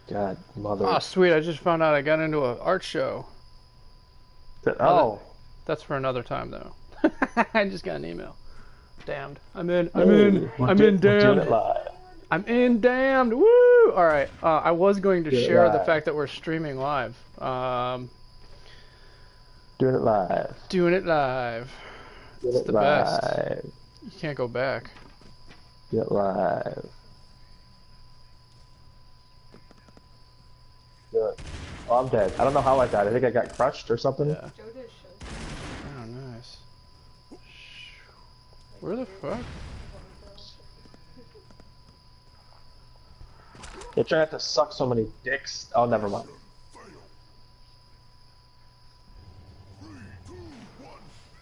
God, mother. Oh, sweet! I just found out I got into an art show. Oh. That's for another time, though. I just got an email. Damned. I'm in. Hey, I'm in. we're doing Damned. it live. I'm in. Damned. Woo! All right. I was going to Doing it share the live. fact that we're streaming live. Doing it live. Doing it live. Doing It's it the live. best. You can't go back. Do it live. Do it. Oh, I'm dead. I don't know how I died. I think I got crushed or something. Yeah. Oh, nice. Where the fuck? They're trying to suck so many dicks. Oh, never mind.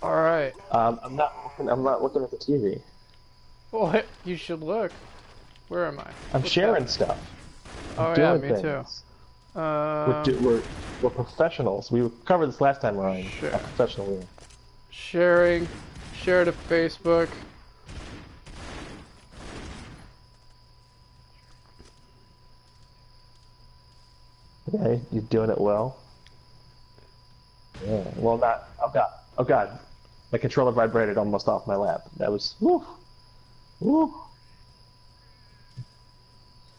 All right. I'm not looking at the TV. What? You should look. Where am I? I'm sharing stuff. Oh I'm yeah, doing me things. too. We're professionals. We covered this last time, Ryan. Sure. How professional we are. Sharing. Share to Facebook. Yeah, you're doing it well. Yeah. Well, not. Oh god. Oh god. My controller vibrated almost off my lap. That was. Woo. Woo.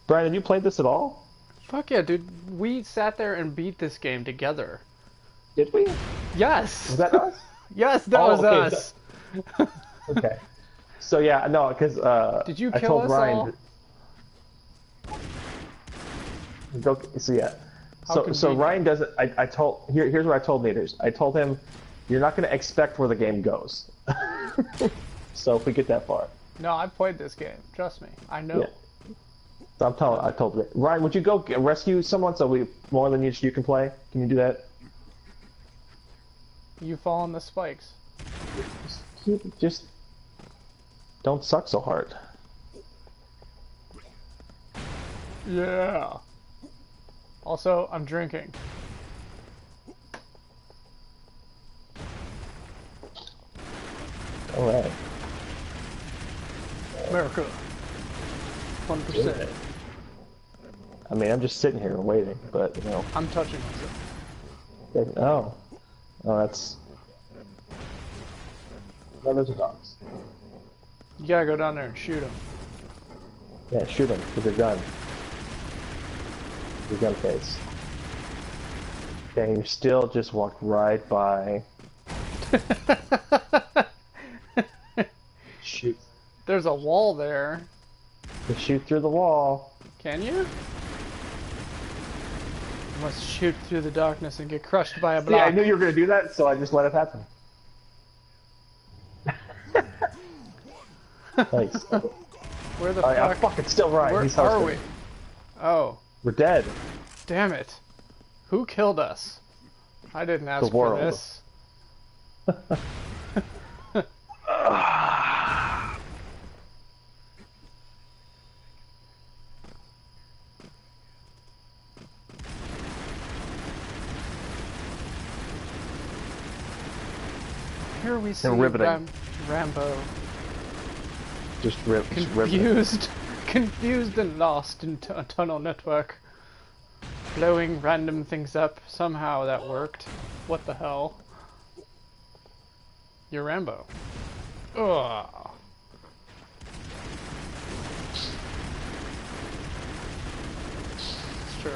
Brian, have you played this at all? Fuck yeah, dude. We sat there and beat this game together. Did we? Yes. Was that us? Yes, that was okay, us. Okay. So yeah, no, because Did you I kill told us Ryan. all? Go, so yeah. How So convenient. Ryan doesn't. I told here's what I told Naders. I told him, you're not going to expect where the game goes. So if we get that far. No, I played this game. Trust me. I know. Yeah. So I told Ryan, would you go rescue someone so we more than you can play? Can you do that? You fall on the spikes. Just don't suck so hard. Yeah. Also, I'm drinking. All right. America. 1%. I mean, I'm just sitting here waiting, but you know. I'm touching myself. Oh, that's. No, those are dogs. You gotta go down there and shoot him. Yeah, shoot them with your gun. Your gun face. Okay, you still just walked right by. Shoot. There's a wall there. You shoot through the wall. Can you? You must shoot through the darkness and get crushed by a block. Yeah, I knew you were going to do that, so I just let it happen. Thanks. Where the I'm fuck? fucking still right. Where He's are hosting. we? Oh, We're dead. damn it. Who killed us? I didn't ask for world. this. Here we see riveting. Rambo. Just riveting. Confused and lost in a tunnel network. Blowing random things up. Somehow that worked. What the hell? You're Rambo. Ugh. It's true.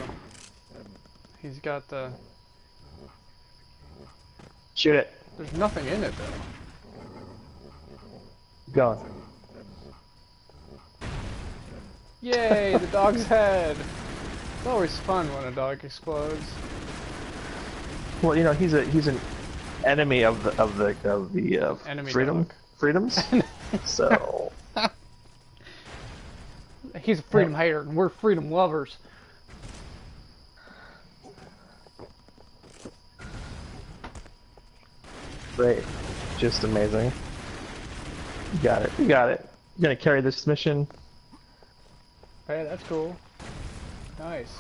He's got the... Shoot it. There's nothing in it though. Gone. Yay, the dog's head! It's always fun when a dog explodes. Well, you know, he's an enemy of the Enemy freedom dog. freedoms. So He's a freedom hater and we're freedom lovers. great, just amazing. You got it. You got it. You're gonna carry this mission. Hey, that's cool. Nice.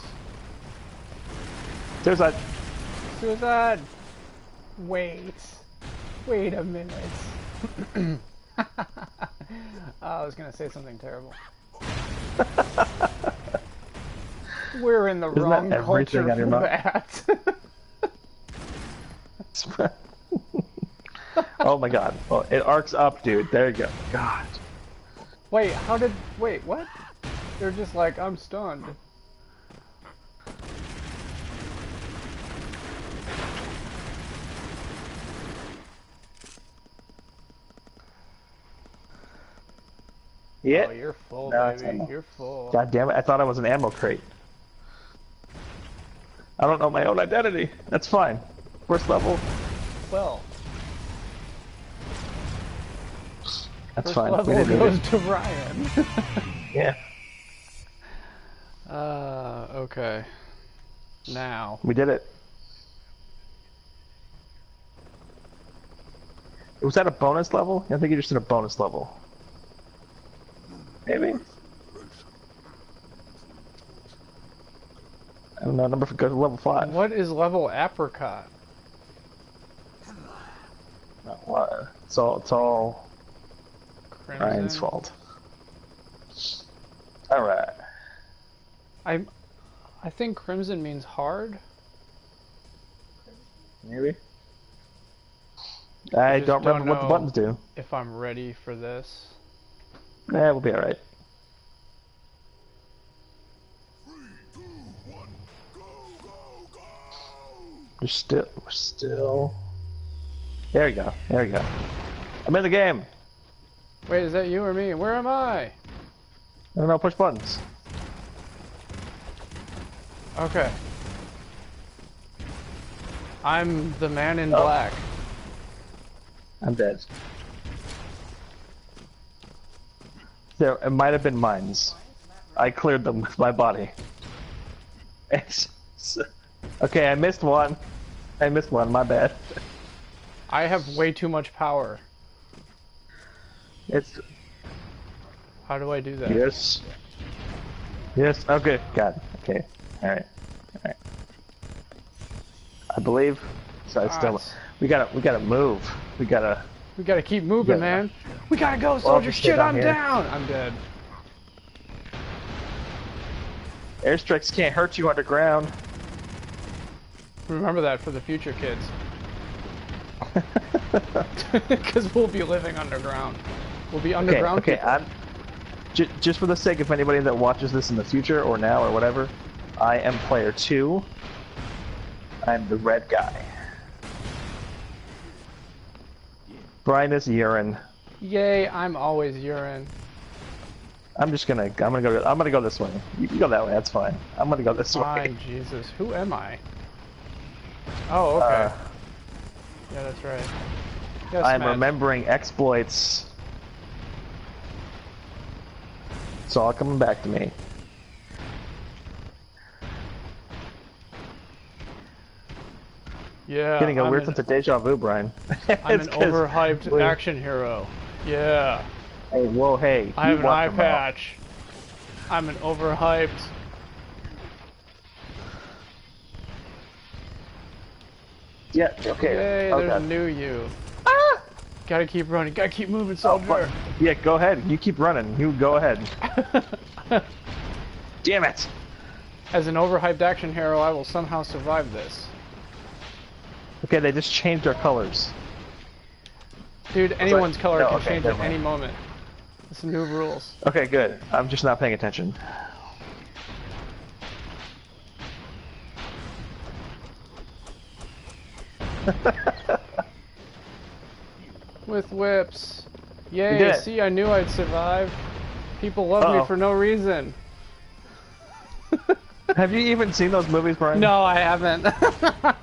There's that. Suicide! Wait. Wait a minute. I was gonna say something terrible. We're in the Isn't wrong that culture everything on for your mouth? that. Oh my god. Oh, it arcs up, dude. There you go. God. Wait, wait, what? They're just like, I'm stunned. Yeah. Oh, you're full, No, it's baby. ammo. You're full. God damn it. I thought I was an ammo crate. I don't know my own identity. That's fine. First level. Well, That's first fine. We level didn't need goes it. to Ryan. Yeah. Okay. Now. We did it. Was that a bonus level? I think you just did a bonus level. Maybe? I don't know, number goes to level 5. What is level apricot? What? It's all Crimson? Ryan's fault. Alright. I think crimson means hard. Maybe? I just don't remember don't what the know buttons do. If I'm ready for this. Yeah, we'll be alright. 3, 2, 1, go, go, go! We're still... There we go, there we go. I'm in the game! Wait, is that you or me? Where am I? I don't know, push buttons. Okay. I'm the man in black. I'm dead. There, it might have been mines. I cleared them with my body. Okay, I missed one. My bad. I have way too much power. It's... How do I do that? Yes. Yes, okay, God. Okay, alright. Alright. I believe... So it's still... We gotta move. We gotta keep moving, Yeah. man. We gotta go, soldier. just stay Shit, down I'm here. down. I'm dead. Airstrikes can't hurt you underground. Remember that for the future kids. Because we'll be living underground. We'll be underground Okay, people. I'm... just for the sake of anybody that watches this in the future, or now, or whatever, I am player 2. I'm the red guy. Brian is urine. Yay, I'm always urine. I'm gonna go this way. You can go that way, that's fine. I'm gonna go this way. My Jesus, who am I? Oh, okay. Yeah, that's right. Yes, I'm Matt. remembering exploits. It's all coming back to me. Yeah, Getting a I'm weird an, sense of deja vu, Brian. I'm It's an 'cause overhyped we're- action hero. Yeah, Hey, whoa, hey. I you have an want eye them all. patch. I'm an overhyped. Yeah, okay. Yay, Oh, there's a God. new you. Ah! Gotta keep running, gotta keep moving, Oh, soldier. fuck. Yeah, go ahead. You keep running. You go ahead. Damn it! As an overhyped action hero, I will somehow survive this. Okay, they just changed our colors. Dude, anyone's Sorry. color No, can okay, change never at mind. any moment. It's new rules. Okay, good. I'm just not paying attention. With whips. You did Yay, it. see, I knew I'd survive. People love me Uh-oh. for no reason. Have you even seen those movies, Brian? No, I haven't.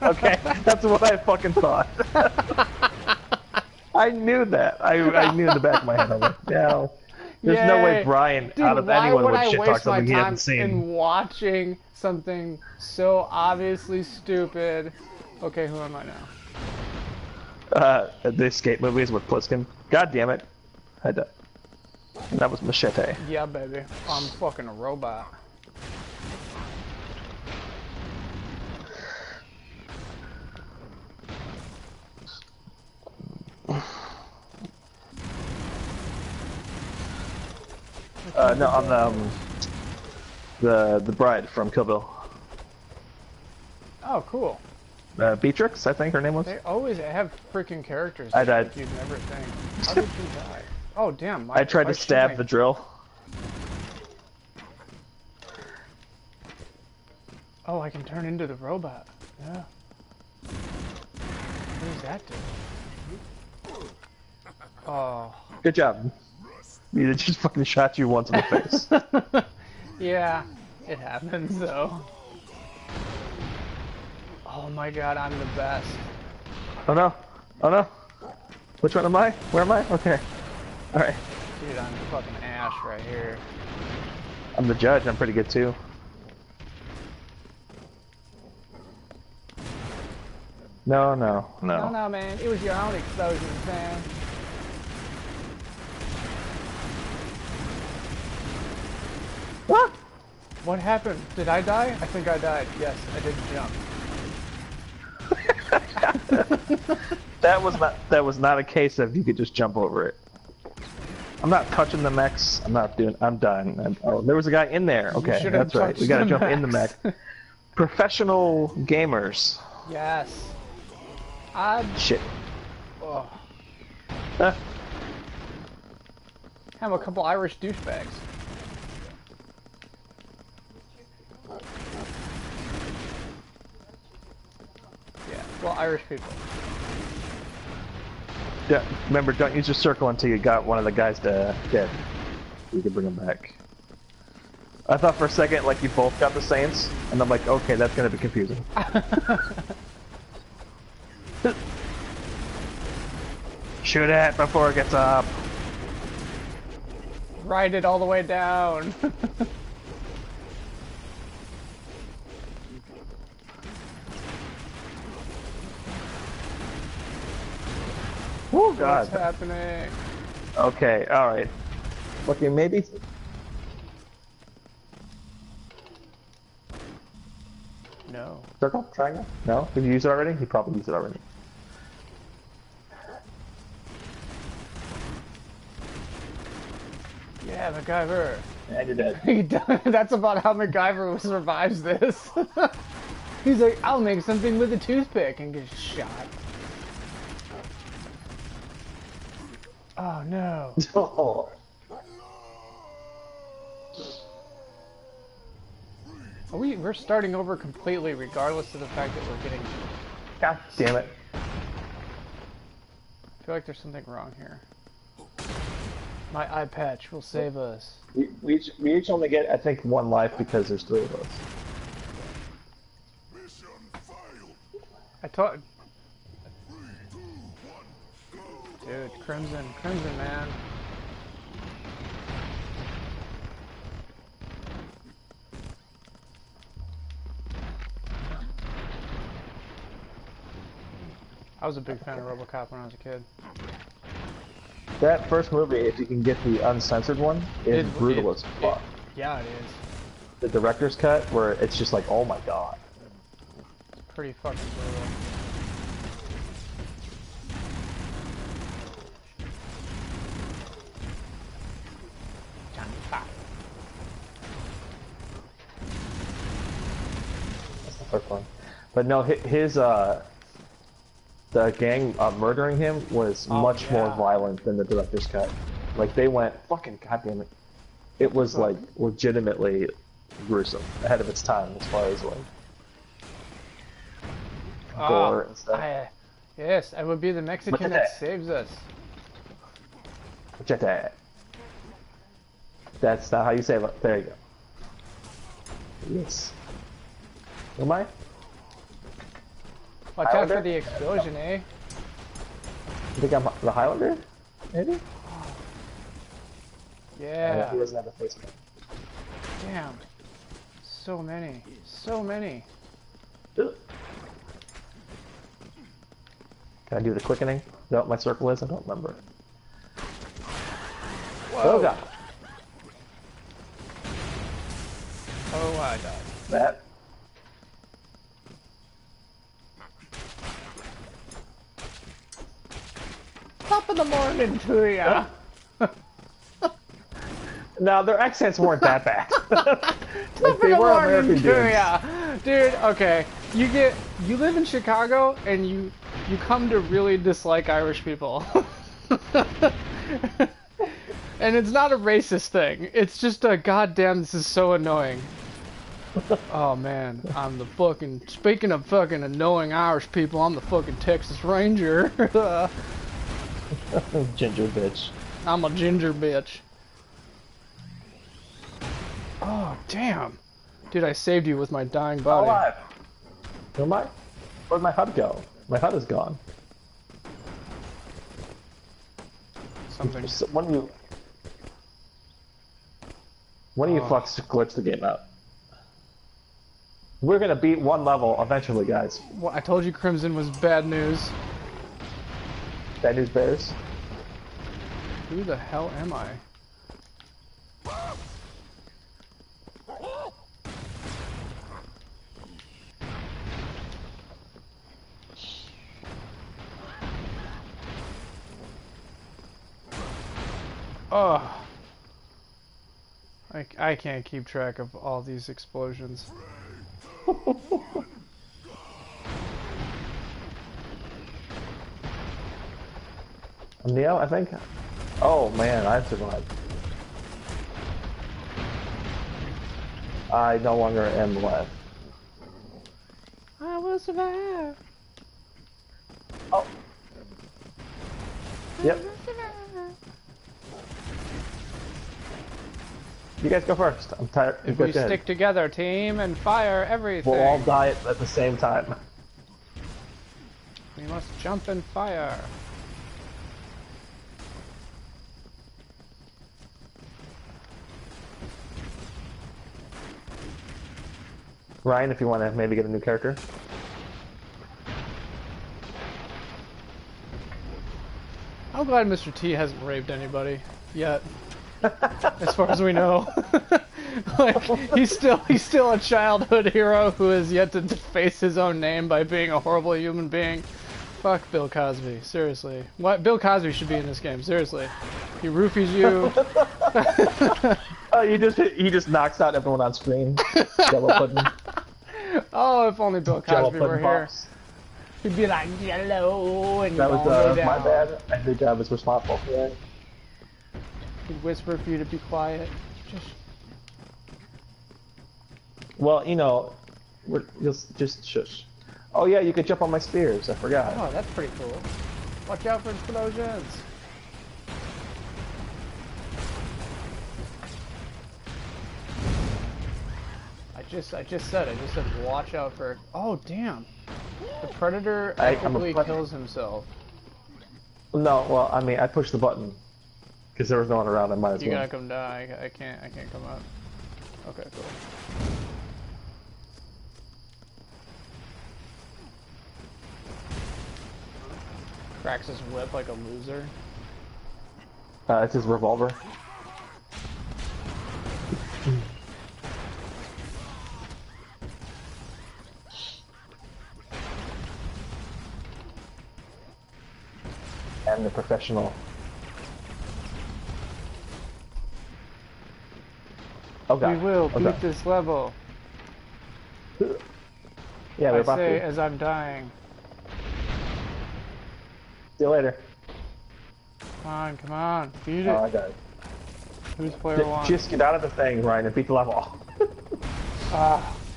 Okay, that's what I fucking thought. I knew that. I knew in the back of my head. I'm like, no. There's no way Yay. Brian, Dude, out of why anyone, would would I shit talk waste my something he time hasn't seen. in watching something so obviously stupid? Okay, who am I now? The escape movies with Pliskin. God damn it. That was Machete. Yeah, baby. I'm fucking a robot. No, on the, The bride from Kill Bill. Oh, cool. Beatrix, I think her name was. They always have freaking characters I that died. you'd never think. How did you die? Oh, damn. I tried to stab the drill. Oh, I can turn into the robot. Yeah. What does that do? Oh. Good job. You just fucking shot you once in the face. Yeah, it happens though. Oh my god, I'm the best. Oh no. Oh no. Which one am I? Where am I? Okay. Alright. Dude, I'm fucking Ash right here. I'm the judge. I'm pretty good too. No, no, no. No, man. It was your own explosions, man. What? What happened? Did I die? I think I died. Yes, I did jump. That was not a case of you could just jump over it. I'm not touching the mechs. I'm done. Oh, there was a guy in there. Okay, that's right. We gotta jump in the mech. Professional gamers. Yes. Shit. Oh. Huh. Have a couple Irish douchebags. Yeah, well, Irish people. Yeah, remember, don't use your circle until you got one of the guys dead. You can bring him back. I thought for a second, like, you both got the Saints, and I'm like, okay, that's gonna be confusing. Shoot it before it gets up. Ride it all the way down. Oh god. What's happening? Okay, alright. Okay, maybe... No. Circle? Triangle? No? Did you use it already? You probably used it already. Yeah, MacGyver. And you're dead. That's about how MacGyver survives this. He's like, I'll make something with a toothpick and gets shot. Oh no. Oh. We're starting over completely regardless of the fact that we're getting... God damn it. I feel like there's something wrong here. My eye patch will save us. We each only get, I think, one life because there's 3 of us. Mission failed. I thought... 3, 2, 1, go. Dude, Crimson, man. I was a big fan of RoboCop when I was a kid. That first movie, if you can get the uncensored one, is brutal as fuck. Yeah, it is. The director's cut, where it's just like, oh my god. It's pretty fucking brutal. That's the first one. But no, the gang murdering him was much more violent than the director's cut. Like, they went, fucking goddamn it. It was, like, legitimately gruesome, ahead of its time, as far as, like, gore and stuff. Yes, I would be the Mexican that saves us. Machete. That's not how you say it. There you go. Yes. Am I? Watch out for the explosion, eh? You think I'm the Highlander? Maybe? Yeah. He doesn't have a face paint. Damn. So many. So many. Can I do the quickening? Is that what my circle is? I don't remember. Whoa. Oh god. Oh, I died. That. Top of the morning to ya. No, their accents weren't that bad. Like, they were American dudes. Yeah, dude. Okay, you live in Chicago and you come to really dislike Irish people. And it's not a racist thing. It's just a goddamn. This is so annoying. Oh man, I'm the fucking. Speaking of fucking annoying Irish people, I'm the fucking Texas Ranger. Ginger bitch. I'm a ginger bitch. Oh damn, dude! I saved you with my dying body. Alive. Am I? Where'd my HUD go? My HUD is gone. Something. When do you fucks glitch the game out? We're gonna beat one level eventually, guys. Well, I told you Crimson was bad news. Bad news bears. Who the hell am I? Oh. I can't keep track of all these explosions. Neo, I think? Oh man, I survived. I no longer am left. I will survive. Oh. Yep. You guys go first. I'm tired. If we stick together, team, and fire everything. We'll all die at the same time. We must jump and fire. Ryan, if you want to maybe get a new character. I'm glad Mr. T hasn't raped anybody yet. As far as we know. Like, he's still a childhood hero who has yet to face his own name by being a horrible human being. Fuck Bill Cosby, seriously. What? Bill Cosby should be in this game, seriously. He roofies you. Oh, he just knocks out everyone on screen. Jello pudding. Oh, if only Bill Cosby were here. Pops. He'd be like, yellow, and that all go was down. my bad. I think I was responsible for that. He'd whisper for you to be quiet. Just. Well, you know, we're just shush. Oh yeah, you could jump on my spears. I forgot. Oh, that's pretty cool. Watch out for explosions. I just said watch out for. Oh damn! The predator epically kills himself. No, well, I mean, I pushed the button because there was no one around. I might as well. You gotta come down. I can't come up. Okay, cool. Cracks his whip like a loser. It's his revolver. And the professional. Oh god. We will beat this level. Yeah, we're about I say to. as I'm dying. See you later. Come on, beat it. Oh, I died. Who's player one? Just get out of the thing, Ryan, and beat the level.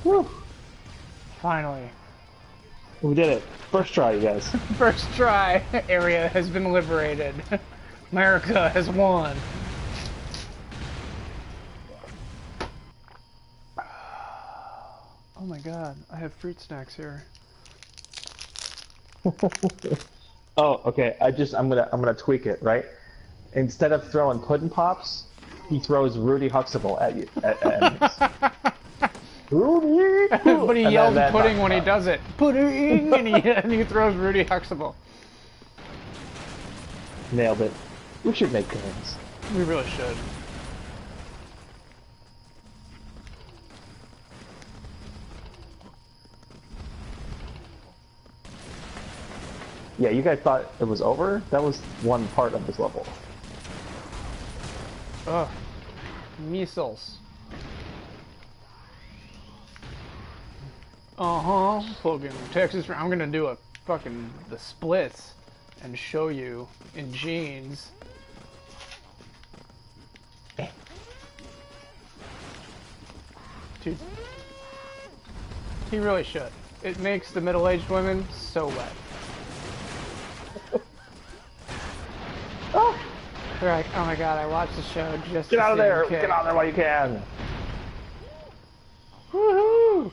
Woo. Finally. We did it. First try, you guys. First try. Area has been liberated. America has won. Oh my god, I have fruit snacks here. Oh, okay. I'm gonna tweak it, right? Instead of throwing pudding pops, he throws Rudy Huxtable at you. At enemies. Rudy! But he yells pudding when he does it. Pudding! And he throws Rudy Huxtable. Nailed it. We should make games. We really should. Yeah, you guys thought it was over? That was one part of this level. Ugh. Missiles. Fucking Texas. I'm gonna do a fucking the splits and show you in jeans. Dude, he really should. It makes the middle-aged women so wet. Oh! They're like, oh my god, I watched the show just Get to out of see there! him kick." Get out of there while you can! Woohoo!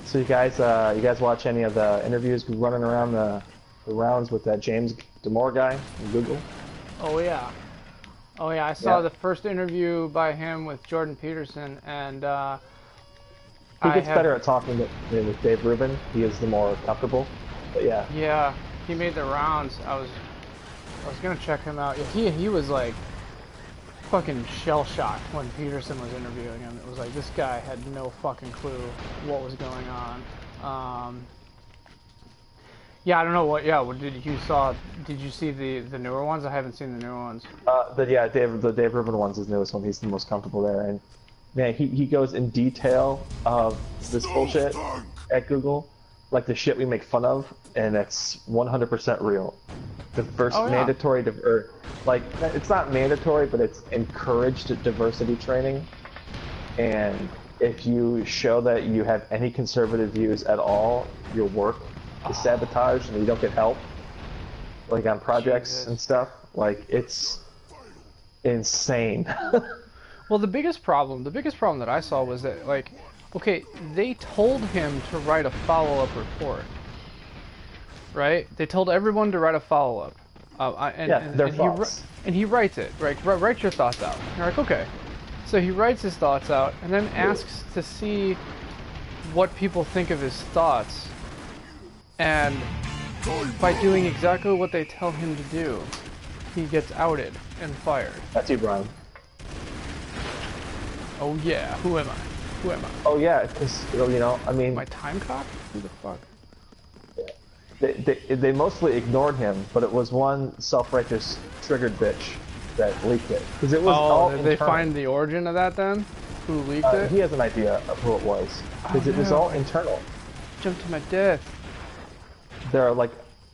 So you guys watch any of the interviews running around the rounds with that James Damore guy from Google? Oh yeah. Oh yeah, I saw Yeah. the first interview by him with Jordan Peterson, and He gets better at talking with Dave Rubin. He is the more comfortable. But yeah. Yeah, he made the rounds. I was gonna check him out. Yeah, he was like fucking shell shocked when Peterson was interviewing him. It was like this guy had no fucking clue what was going on. Yeah, I don't know what. Yeah, what did you see the newer ones? I haven't seen the newer ones. The Dave Rubin one's his newest one. He's the most comfortable there, and man, he goes in detail of this bullshit at Google, like the shit we make fun of, and it's 100% real. The first mandatory, or like it's not mandatory, but it's encouraged diversity training, and if you show that you have any conservative views at all, your work is sabotaged and you don't get help, like on projects and stuff. Like it's insane. Well, the biggest problem that I saw was that, like, okay, they told him to write a follow-up report, right? They told everyone to write a follow-up, and he writes it, right? Write your thoughts out. And you're like, okay. So he writes his thoughts out, and then asks to see what people think of his thoughts, and by doing exactly what they tell him to do, he gets outed and fired. That's you, Brian. Oh yeah, who am I? Who am I? Oh yeah, because I mean, My time cop? Who the fuck? they mostly ignored him, but it was one self-righteous triggered bitch that leaked it, because it was all did they find the origin of that then? Who leaked it? He has an idea of who it was, because it was all internal. Jump to my death. There are like,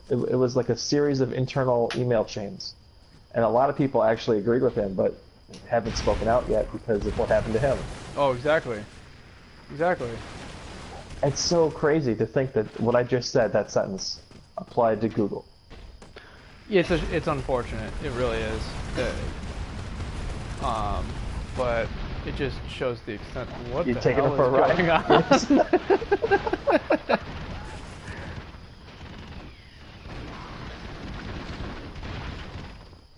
it was like a series of internal email chains, and a lot of people actually agreed with him, but haven't spoken out yet because of what happened to him. Oh, exactly. Exactly. It's so crazy to think that what I just said, that sentence, applied to Google. Yeah, it's unfortunate. It really is. But it just shows the extent of what the hell is going on.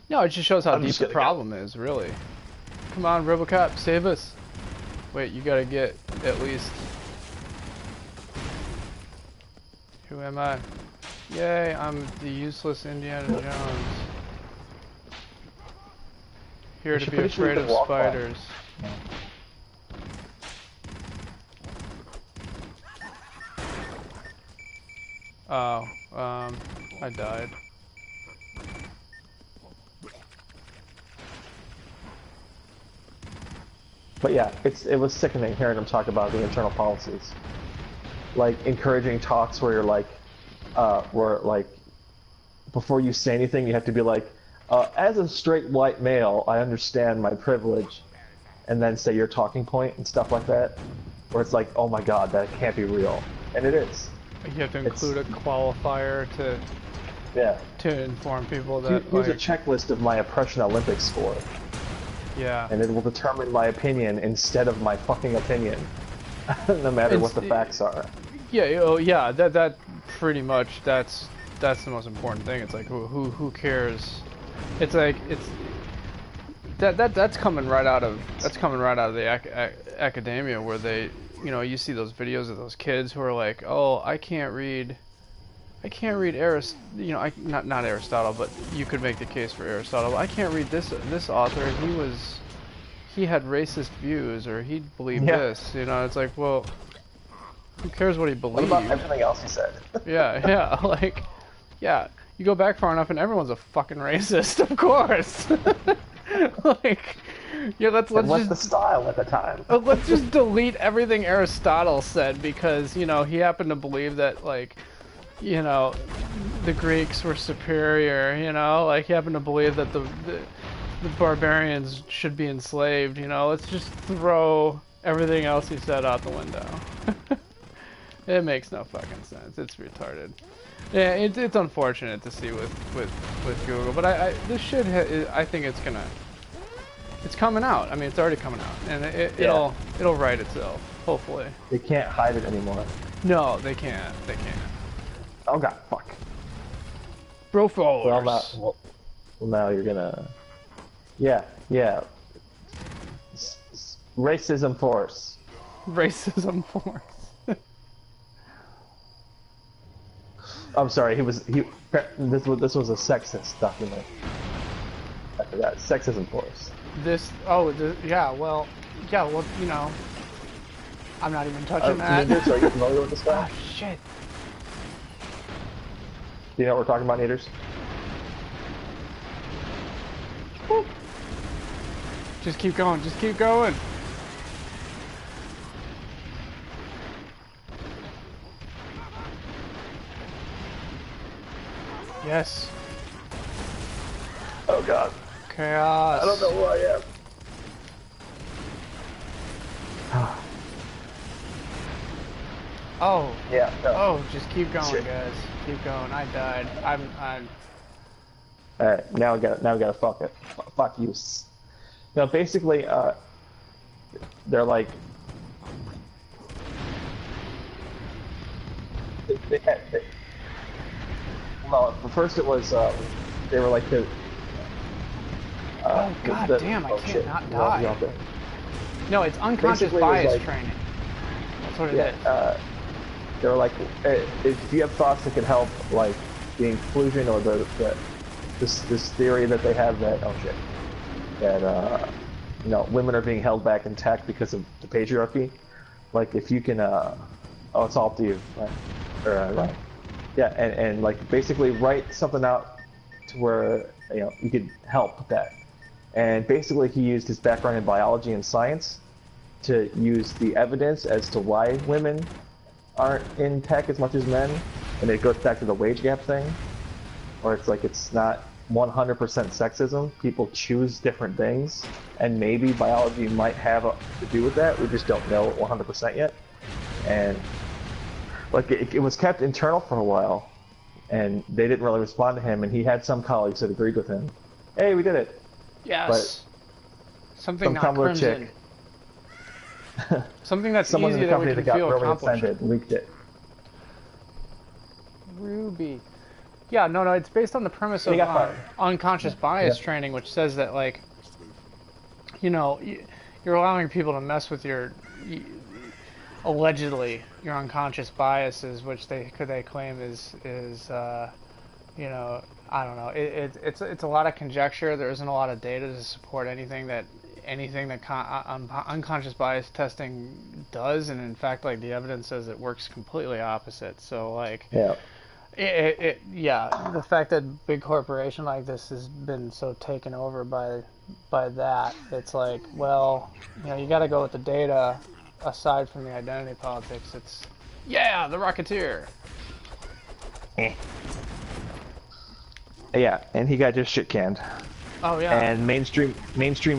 No, it just shows how deep the problem is, really. Come on, RoboCop, save us. Wait, you gotta get at least... Who am I? Yay, I'm the useless Indiana Jones. Here to be afraid of spiders. Oh, I died. But yeah, it was sickening hearing him talk about the internal policies. Like encouraging talks where you're like, before you say anything, you have to be like, as a straight white male, I understand my privilege, and then say your talking point and stuff like that, where it's like, oh my god, that can't be real, and it is. You have to include a qualifier to inform people that. Here's a checklist of my oppression Olympics score. Yeah. And it will determine my opinion instead of my fucking opinion, no matter what the facts are. Yeah. Oh yeah. That pretty much that's the most important thing. It's like who cares? It's like that's coming right out of the academia where they, you see those videos of those kids who are like, oh, I can't read not Aristotle, but you could make the case for Aristotle. I can't read this author. he had racist views or he believed this. You know, it's like, well, who cares what he believed? What about everything else he said? Yeah, like, yeah, you go back far enough and everyone's a fucking racist, of course. Like, yeah, let's what's just the style at the time? let's just delete everything Aristotle said because, you know, he happened to believe that, like, you know, the Greeks were superior, you know, like he happened to believe that the barbarians should be enslaved, you know. Let's just throw everything else he said out the window. It makes no fucking sense. It's retarded. Yeah, it's unfortunate to see with Google, but this shit I think it's coming out. I mean, it's already coming out, and it'll right itself, hopefully. They can't hide it anymore. No, they can't. They can't. Oh god, fuck. Bro forward. Well, now you're gonna. Yeah. Racism force. Racism force. I'm sorry. This was a sexist document. I forgot. Sexism force. Yeah. Well, you know, I'm not even touching that. Naders, are you familiar with this guy? Oh shit. Do you know what we're talking about, Naders? Just keep going. Just keep going. Yes. Oh god. Chaos. I don't know who I am. Oh. Yeah. No. Oh, just keep going, Shit. guys. Keep going. I died. I'm. Alright, now we gotta fuck it. Fuck you. No, basically, they're like, well, first it was, they were like the, oh god damn! I can't not die. No, it's unconscious bias like, training. That's what it is. They were like, if you have thoughts that could help, like the inclusion or this theory that they have that that you know, women are being held back in tech because of the patriarchy. Like if you can, oh, it's all up to you, right? Or, right. Yeah, and like basically write something out to where, you know, you could help with that. And basically he used his background in biology and science to use the evidence as to why women aren't in tech as much as men, and it goes back to the wage gap thing, where it's like it's not 100% sexism. People choose different things, and maybe biology might have to do with that. We just don't know 100% yet. And like it was kept internal for a while, and they didn't really respond to him. And he had some colleagues that agreed with him. Hey, we did it. Yes. But some Tumblr chick. Something that's someone easy in the that we company can that got feel really accomplished. offended leaked it. Ruby. Yeah, no, it's based on the premise of unconscious bias training, which says that, like, you know, you're allowing people to mess with your, allegedly, your unconscious biases, which they claim is you know, I don't know. It's a lot of conjecture. There isn't a lot of data to support anything that unconscious bias testing does, and in fact, like, the evidence says it works completely opposite. So, like, yeah. The fact that big corporation like this has been so taken over by that, it's like, well, you know, you got to go with the data aside from the identity politics. It's the Rocketeer. Yeah, and he got just shit canned. Oh yeah. And mainstream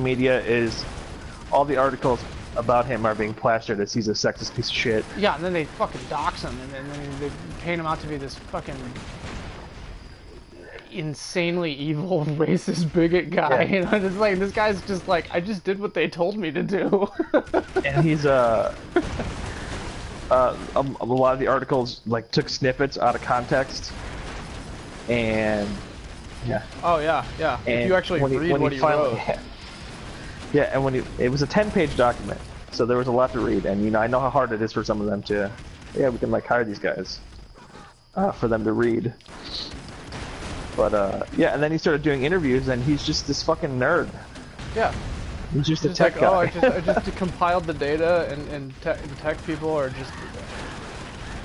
media is, all the articles about him are being plastered as he's a sexist piece of shit. Yeah, and then they fucking dox him, and then they paint him out to be this fucking insanely evil, racist, bigot guy. Yeah. You know, it's like, this guy's just like, I just did what they told me to do. And he's a lot of the articles like took snippets out of context, and yeah. Oh yeah. And if you actually read what he wrote. Yeah, and it was a 10-page document, so there was a lot to read, and you know, I know how hard it is for some of them to, we can like hire these guys for them to read. But yeah, and then he started doing interviews, and he's just this fucking nerd. Yeah. He's just a It's tech like, guy. oh, I just compiled the data, and tech people are just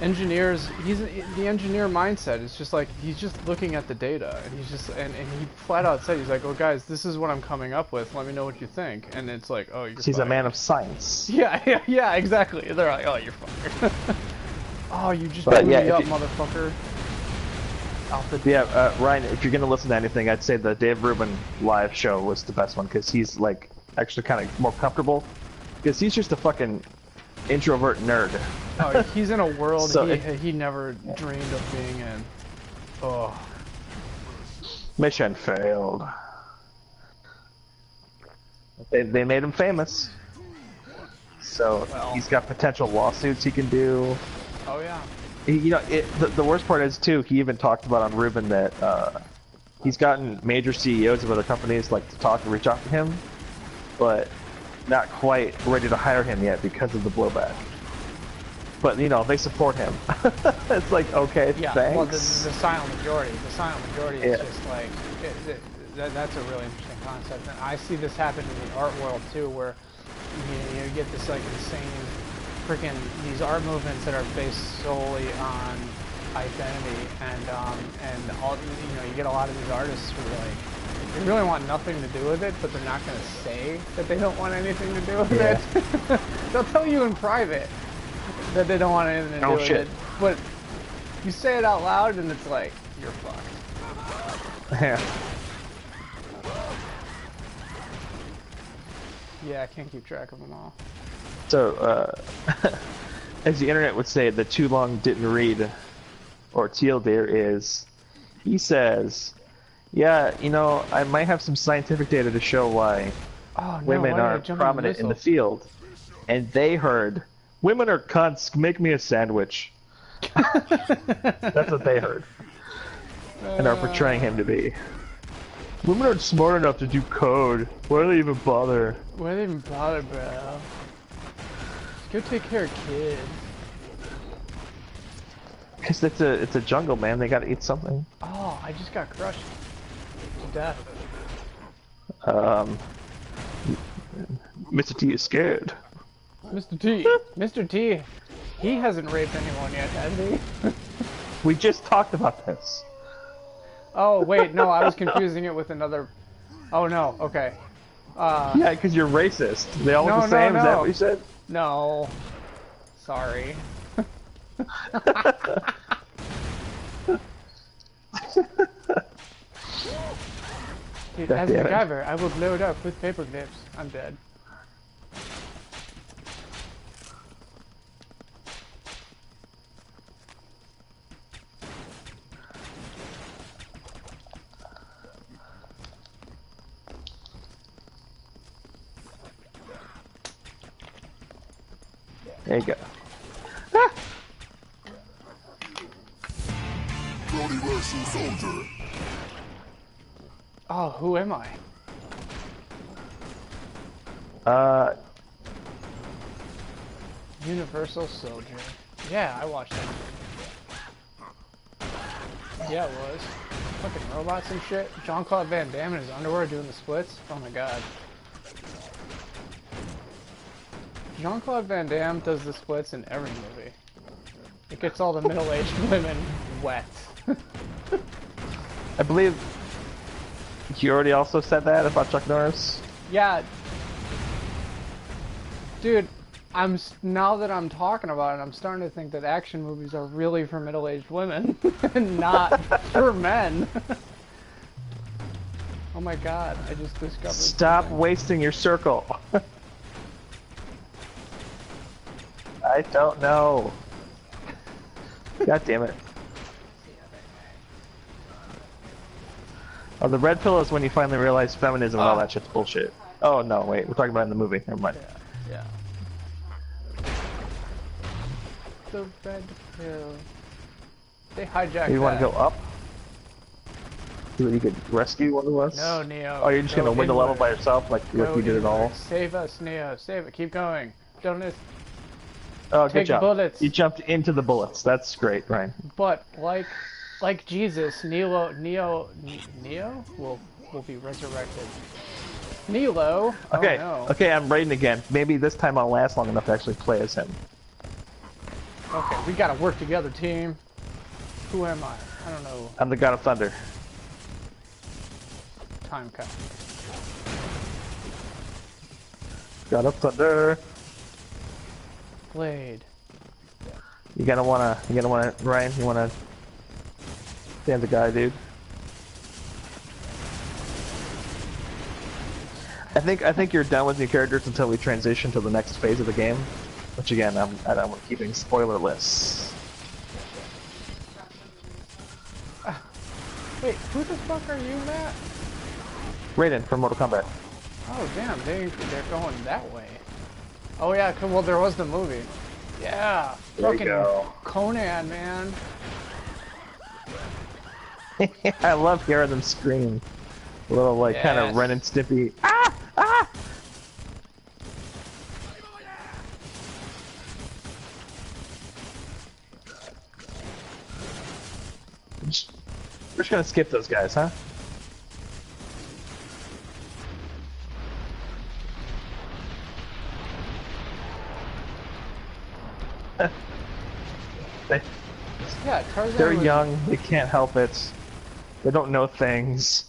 engineers. He's the engineer mindset. It's just like he's just looking at the data, and he's just and he flat out said, he's like, "Oh, guys, this is what I'm coming up with. Let me know what you think." And it's like, "Oh, you're." He's fired. a man of science. Yeah, exactly. They're like, "Oh, you're fired." Oh, you just But blew yeah, me up, you, motherfucker. Yeah, Ryan, if you're gonna listen to anything, I'd say the Dave Rubin live show was the best one because he's like actually kind of more comfortable because he's just a fucking introvert nerd. Oh, he's in a world So he never dreamed of being in. Oh. Mission failed. They made him famous. So he's got potential lawsuits he can do. Oh yeah. You know, the worst part is too. He even talked about on Rubin that he's gotten major CEOs of other companies like to talk and reach out to him, but not quite ready to hire him yet because of the blowback. But you know, they support him. It's like, okay, yeah, thanks. well, the silent majority. The silent majority is just like that's a really interesting concept, and I see this happen in the art world too, where you get this like insane, freaking these art movements that are based solely on identity, and all you get a lot of these artists who like they really want nothing to do with it, but they're not going to say that they don't want anything to do with it. They'll tell you in private that they don't want anything to do with it, but you say it out loud and it's like, you're fucked. Yeah. Yeah, I can't keep track of them all. So, as the internet would say, the too long didn't read, or teal deer is, he says, yeah, you know, I might have some scientific data to show why women are prominent in the field. And they heard, women are cunts, make me a sandwich. That's what they heard. And are portraying him to be. Women aren't smart enough to do code. Why do they even bother? Why do they even bother, bro? Just go take care of kids. Because it's a jungle, man. They gotta eat something. Oh, I just got crushed to death. Mr. T is scared. Mr. T. Mr. T. He hasn't raped anyone yet, has he? We just talked about this. Oh, wait, no, I was confusing it with another... Oh, no, okay. Yeah, because you're racist. They all look the No, same, no, is that no. what you said? No. Sorry. Dude, as MacGyver, I will blow it up with paper clips. I'm dead. There you go. Universal Soldier. Oh, who am I? Universal Soldier. Yeah, I watched that. Yeah, it was. Fucking robots and shit. Jean-Claude Van Damme in his underwear doing the splits. Oh my god. Jean-Claude Van Damme does the splits in every movie. It gets all the middle-aged women wet. I believe you already also said that about Chuck Norris. Yeah. Dude, now that I'm talking about it, I'm starting to think that action movies are really for middle-aged women and not for men. Oh my god, I just discovered Stop something. wasting your circle. I don't know. God damn it. Oh, the red pill is when you finally realize feminism and all that shit's bullshit. Oh no, wait, we're talking about it in the movie. Never mind. Yeah. The red pill. They hijacked You want that. to go up? So that you could rescue one of us? No, Neo. Oh, you're just gonna win the level by yourself, like you did it all? Save us, Neo. Save it. Keep going. Don't miss. Oh, good Take job. bullets. You jumped into the bullets. That's great, Ryan. But like Jesus, Neo will be resurrected. Nilo. Okay, Oh, no. okay, I'm raiding again. Maybe this time I'll last long enough to actually play as him. Okay, we gotta work together, team. Who am I? I don't know. I'm the God of Thunder. Time cut. God of Thunder. Blade. You gotta wanna, Ryan, you wanna stand the guy, dude. I think you're done with new characters until we transition to the next phase of the game, which again, I'm keeping spoilerless. Wait, who the fuck are you, Matt? Raiden from Mortal Kombat. Oh damn, they're going that way. Oh yeah, well there was the movie. Yeah, There you fucking go. Conan, man. I love hearing them scream. A little like kind of Yes. Ren and Stimpy. Ah! Ah! We're just gonna skip those guys, huh? Yeah, Tarzan They're was... young, they can't help it. They don't know things.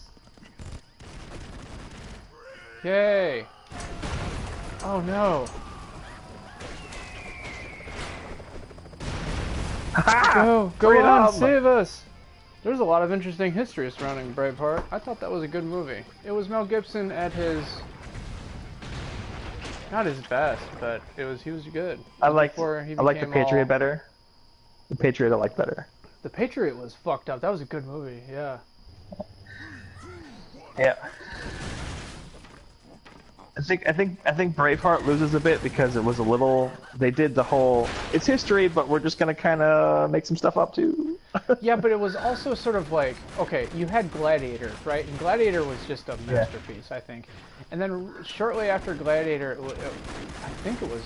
Yay. Oh no. Go Freedom! on, save us! There's a lot of interesting history surrounding Braveheart. I thought that was a good movie. It was Mel Gibson at his... not his best, but he was good. I like Before he the became Patriot all- better. The Patriot I like better. The Patriot was fucked up. That was a good movie, yeah. Yeah. I think Braveheart loses a bit because it was a little. They did the whole. It's history, but we're just gonna kind of make some stuff up too. Yeah, but it was also sort of like, okay, you had Gladiator, right? And Gladiator was just a masterpiece, I think. And then shortly after Gladiator, I think it was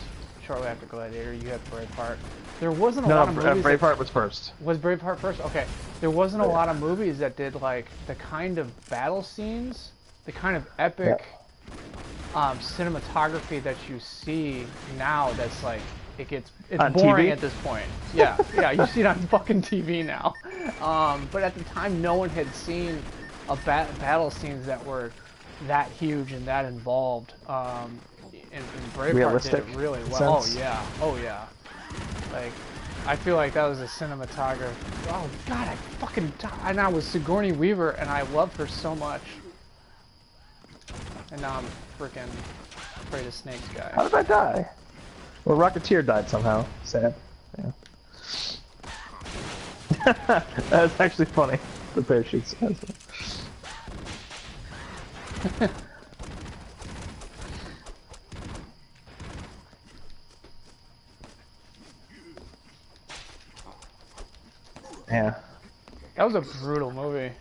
shortly after Gladiator, you had Braveheart. There wasn't a lot of movies. Braveheart was first. Was Braveheart first? Okay. There wasn't a lot of movies that did like the kind of battle scenes, the kind of epic cinematography that you see now. That's like it's on boring TV? at this point. Yeah, yeah. You see it on fucking TV now. But at the time, no one had seen battle scenes that were that huge and that involved. And Braveheart Realistic did it really well. sense? Oh yeah. Oh yeah. Like, I feel like that was a cinematographer. Oh god, I fucking died. And I was Sigourney Weaver, and I love her so much. And now I'm freaking afraid of snakes, guy. How did I die? Well, Rocketeer died somehow. Sad. Yeah. That's actually funny. The parachutes. Yeah. That was a brutal movie.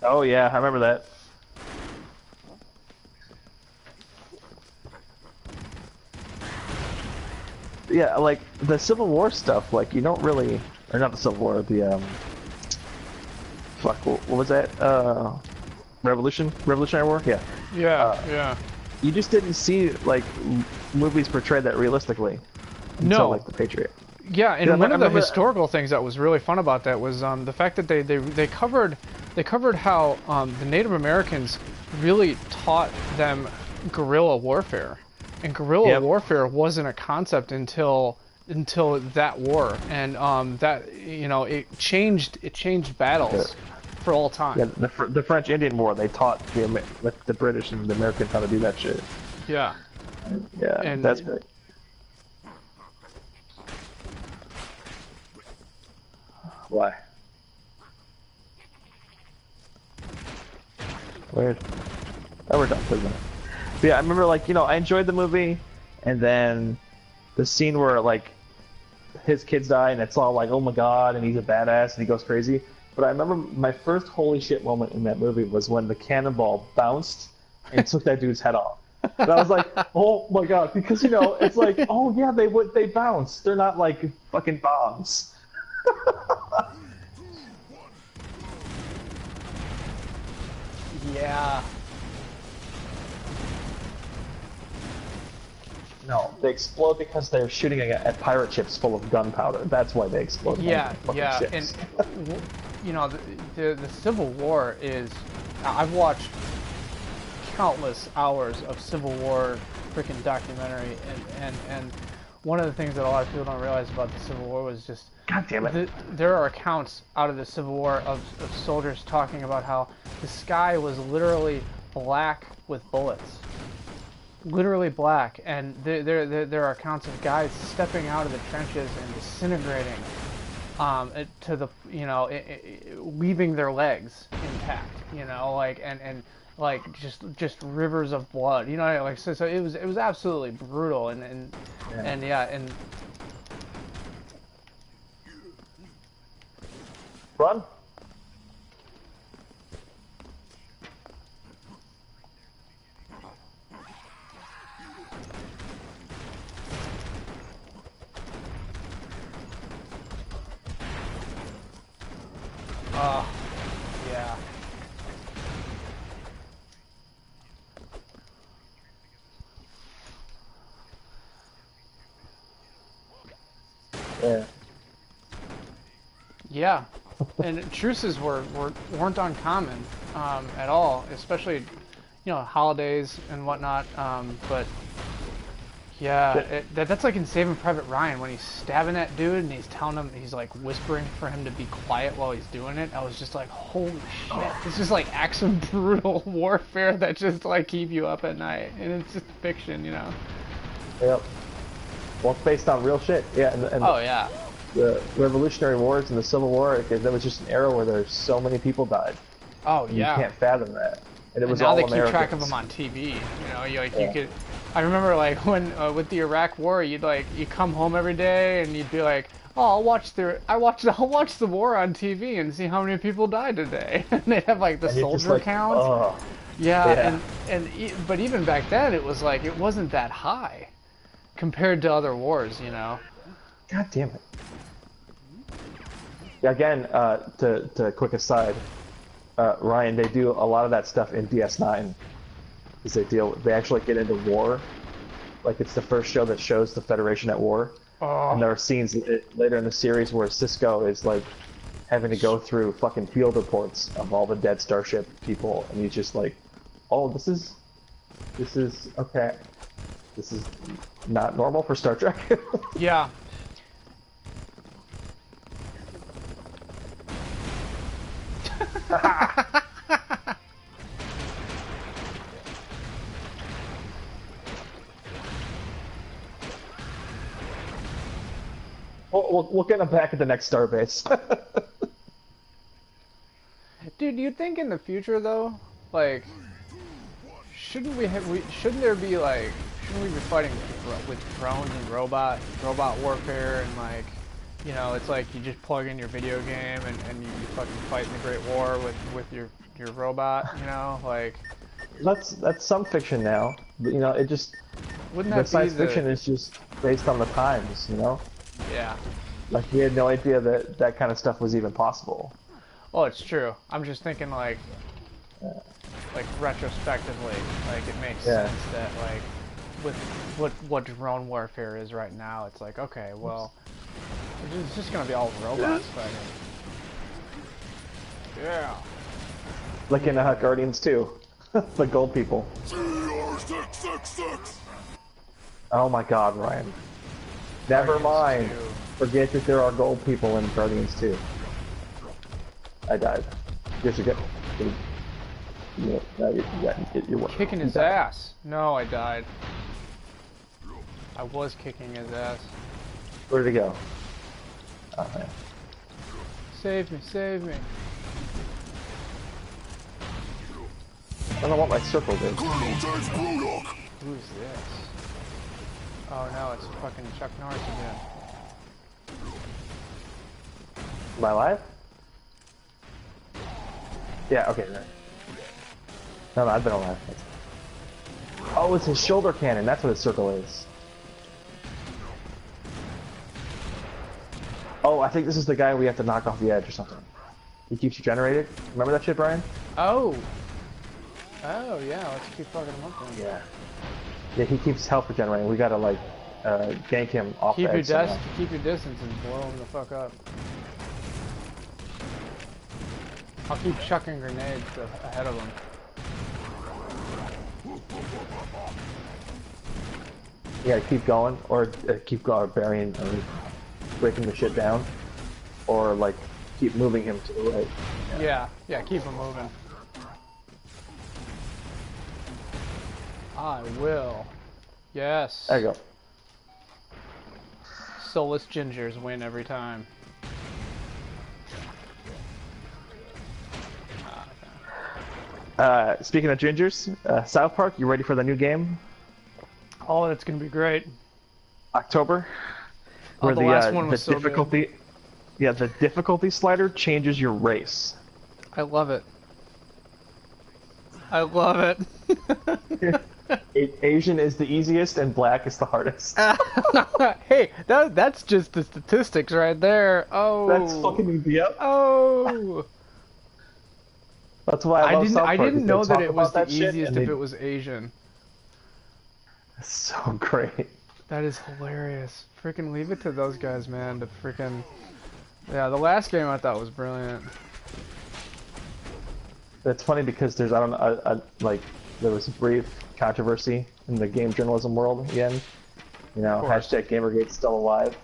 Oh yeah, I remember that. Yeah, like the Civil War stuff, like you don't really, or not the Civil War, the fuck, what was that? Revolutionary War? Yeah. Yeah, yeah. You just didn't see like movies portrayed that realistically. Until, No. like the Patriot. Yeah, and Yeah, one of the remember- historical things that was really fun about that was the fact that they covered how the Native Americans really taught them guerrilla warfare, and guerrilla warfare wasn't a concept until that war, and that it changed battles for all time. Yeah, the French Indian War, they taught the British and the Americans how to do that shit. Yeah. Yeah, And- that's great. Why? Weird. Oh, we're done for a minute. But yeah, I remember, like, I enjoyed the movie, and then the scene where, like, his kids die, and it's all like, oh my god, and he's a badass, and he goes crazy. But I remember my first holy shit moment in that movie was when the cannonball bounced and took that dude's head off. And I was like, oh my god, because, it's like, oh yeah, they bounce. They're not like fucking bombs. Yeah. No, they explode because they're shooting at pirate ships full of gunpowder. That's why they explode. Yeah, yeah, ships. and you know, the Civil War is. I've watched countless hours of Civil War freaking documentary, and one of the things that a lot of people don't realize about the Civil War was just. God damn it. There are accounts out of the Civil War of soldiers talking about how the sky was literally black with bullets. Literally black, and there are accounts of guys stepping out of the trenches and disintegrating to the, you know, leaving their legs intact, you know, like, and like just rivers of blood, you know, like, so it was absolutely brutal, and Run. Yeah. Yeah. Yeah, and truces weren't uncommon at all, especially, you know, holidays and whatnot. But yeah, that's like in Saving Private Ryan when he's stabbing that dude and he's telling him, he's like whispering for him to be quiet while he's doing it. I was just like, holy shit! It's just like acts of brutal warfare that just like keep you up at night, and it's just fiction, you know. Yep. Well, it's based on real shit. Yeah. And oh yeah. The Revolutionary Wars and the Civil War, that was just an era where there's so many people died. Oh yeah. You can't fathom that. And it was now all they Americans. keep track of them on TV. You know, you could. I remember like when with the Iraq War, you come home every day and you'd be like, oh, I'll watch the war on TV and see how many people died today. And they'd have like the soldier counts. Oh. Yeah, but even back then it was like it wasn't that high compared to other wars, you know. God damn it. Yeah, again, to quick aside, Ryan, they do a lot of that stuff in DS9. Because they actually get into war. Like, it's the first show that shows the Federation at war. Oh. And there are scenes later in the series where Cisco is like having to go through fucking field reports of all the dead Starship people, and he's just like, oh, this is okay. This is not normal for Star Trek. Yeah. We'll get him back at the next starbase. Dude, you'd think in the future though, like, shouldn't we be fighting with drones and robot warfare, and like, you know, it's like you just plug in your video game and you fucking fight in the Great War with your robot, you know, like. That's some fiction now. But, you know, it just wouldn't that science fiction is just based on the times, you know. Yeah. Like, we had no idea that that kind of stuff was even possible. Oh, it's true. I'm just thinking like retrospectively, like it makes sense that like with what drone warfare is right now, it's like, okay, well, it's just gonna be all robots fighting. Yeah. Like in Guardians 2, the gold people. CR666! Oh my God, Ryan. Never mind. Forget that there are gold people in Guardians 2. I died. Yes, you get. You're kicking his ass. No, I died. I was kicking his ass. Where did he go? Oh, man. Save me, save me. I don't know what my circle did. Who's this? Oh no, it's fucking Chuck Norris again. Am I alive? Yeah, okay. No, I've been alive. Oh, it's his shoulder cannon. That's what his circle is. Oh, I think this is the guy we have to knock off the edge or something. He keeps you generated. Remember that shit, Brian? Oh. Oh yeah, let's keep fucking him up then. Yeah. Yeah, he keeps health regenerating. We gotta like gank him off the edge somehow. Keep your distance and blow him the fuck up. I'll keep chucking grenades ahead of him. Yeah, keep going, or keep burying, or breaking the shit down, or like keep moving him to the right. Yeah, keep him moving. I will. Yes. There you go. Soulless gingers win every time. Speaking of gingers, South Park, you ready for the new game? Oh, that's gonna be great. October. Oh, Where the last one was so difficulty, good. Yeah, the difficulty slider changes your race. I love it. I love it. Asian is the easiest and black is the hardest. Hey, that's just the statistics right there. Oh. That's fucking easy. Yep. Oh. That's why I love South Park. I didn't know that it was the shit, easiest if it was Asian. So great. That is hilarious. Freaking leave it to those guys, man. To freaking. Yeah, the last game I thought was brilliant. It's funny because there's like there was a brief controversy in the game journalism world again. You know, hashtag Gamergate's still alive.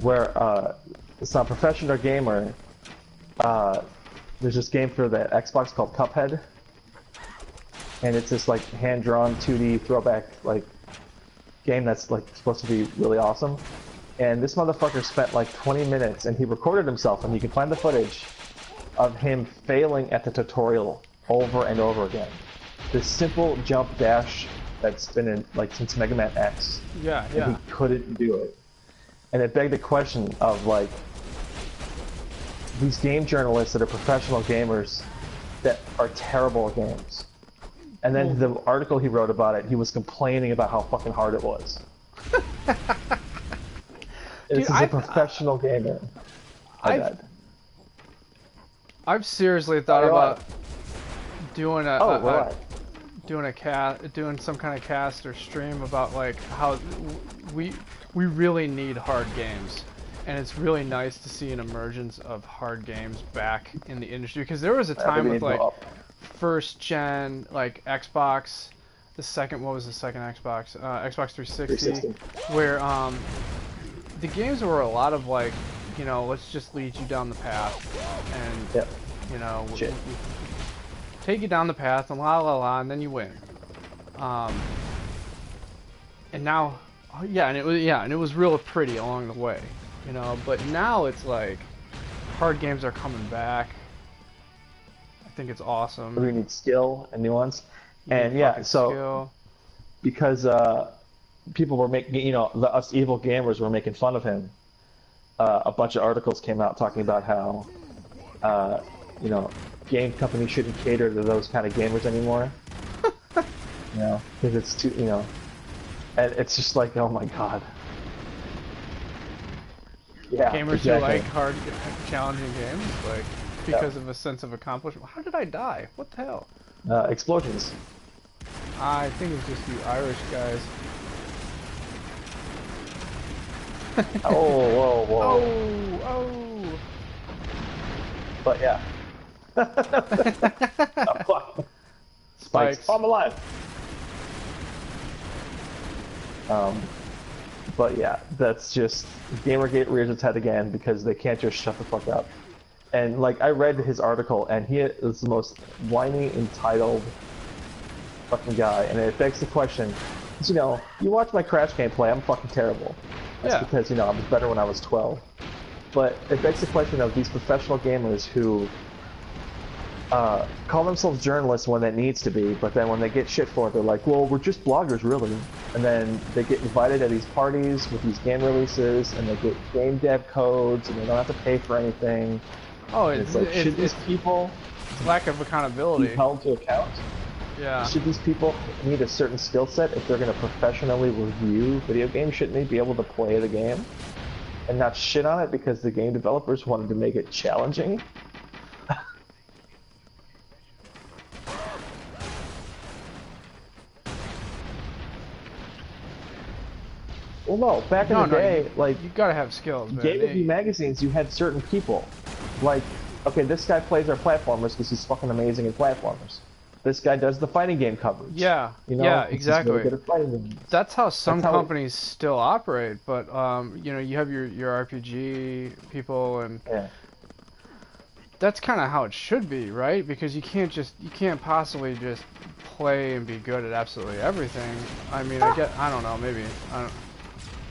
Where some professional gamer, there's this game for the Xbox called Cuphead, and it's this like hand-drawn 2D throwback like game that's like supposed to be really awesome. And this motherfucker spent like 20 minutes, and he recorded himself, and you can find the footage of him failing at the tutorial over and over again. This simple jump dash that's been in like since Mega Man X. Yeah. And he couldn't do it. And it begged the question of like these game journalists that are professional gamers that are terrible at games. And then the article he wrote about it, he was complaining about how fucking hard it was. This is a professional gamer. I've seriously thought about doing doing some kind of cast or stream about like how we really need hard games, and it's really nice to see an emergence of hard games back in the industry, because there was a time with like first gen like Xbox, what was the second Xbox? Xbox 360, where the games were a lot of like, you know, let's just lead you down the path, and you know, take you down the path, and and then you win. And now, and it was real pretty along the way, you know. But now it's like hard games are coming back. I think it's awesome. We need skill and nuance, and so because people were making, you know, us evil gamers were making fun of him. A bunch of articles came out talking about how, you know, game companies shouldn't cater to those kind of gamers anymore. You know, because it's too, you know, and it's just like, oh my god. Yeah, gamers who like hard, challenging games, like because of a sense of accomplishment. How did I die? What the hell? Explosions. I think it's just you Irish guys. Oh, whoa. Oh. But yeah. Oh, fuck. Spikes. I'm alive. But yeah, that's just Gamergate rears its head again because they can't just shut the fuck up. And like, I read his article, and he is the most whiny, entitled fucking guy, and it begs the question, you know, you watch my Crash gameplay, I'm fucking terrible. That's because, you know, I was better when I was 12. But it begs the question of these professional gamers who call themselves journalists when that needs to be, but then when they get shit for it, they're like, well, we're just bloggers, really. And then they get invited to these parties with these game releases, and they get game dev codes, and they don't have to pay for anything. Oh, it's like, should these people lack of accountability be held to account? Yeah. Should these people need a certain skill set if they're going to professionally review video games? Shouldn't they be able to play the game and not shit on it because the game developers wanted to make it challenging? Well, no, back in the day, like, you gotta have skills, man. game review magazines, you had certain people. Like, okay, this guy plays our platformers because he's fucking amazing in platformers. This guy does the fighting game coverage. Yeah, you know, yeah, he's exactly. really good at fighting games. That's how some companies still operate, but you know, you have your RPG people, and yeah. that's kind of how it should be, right? Because you can't possibly just play and be good at absolutely everything. I mean, I don't know, maybe. I don't.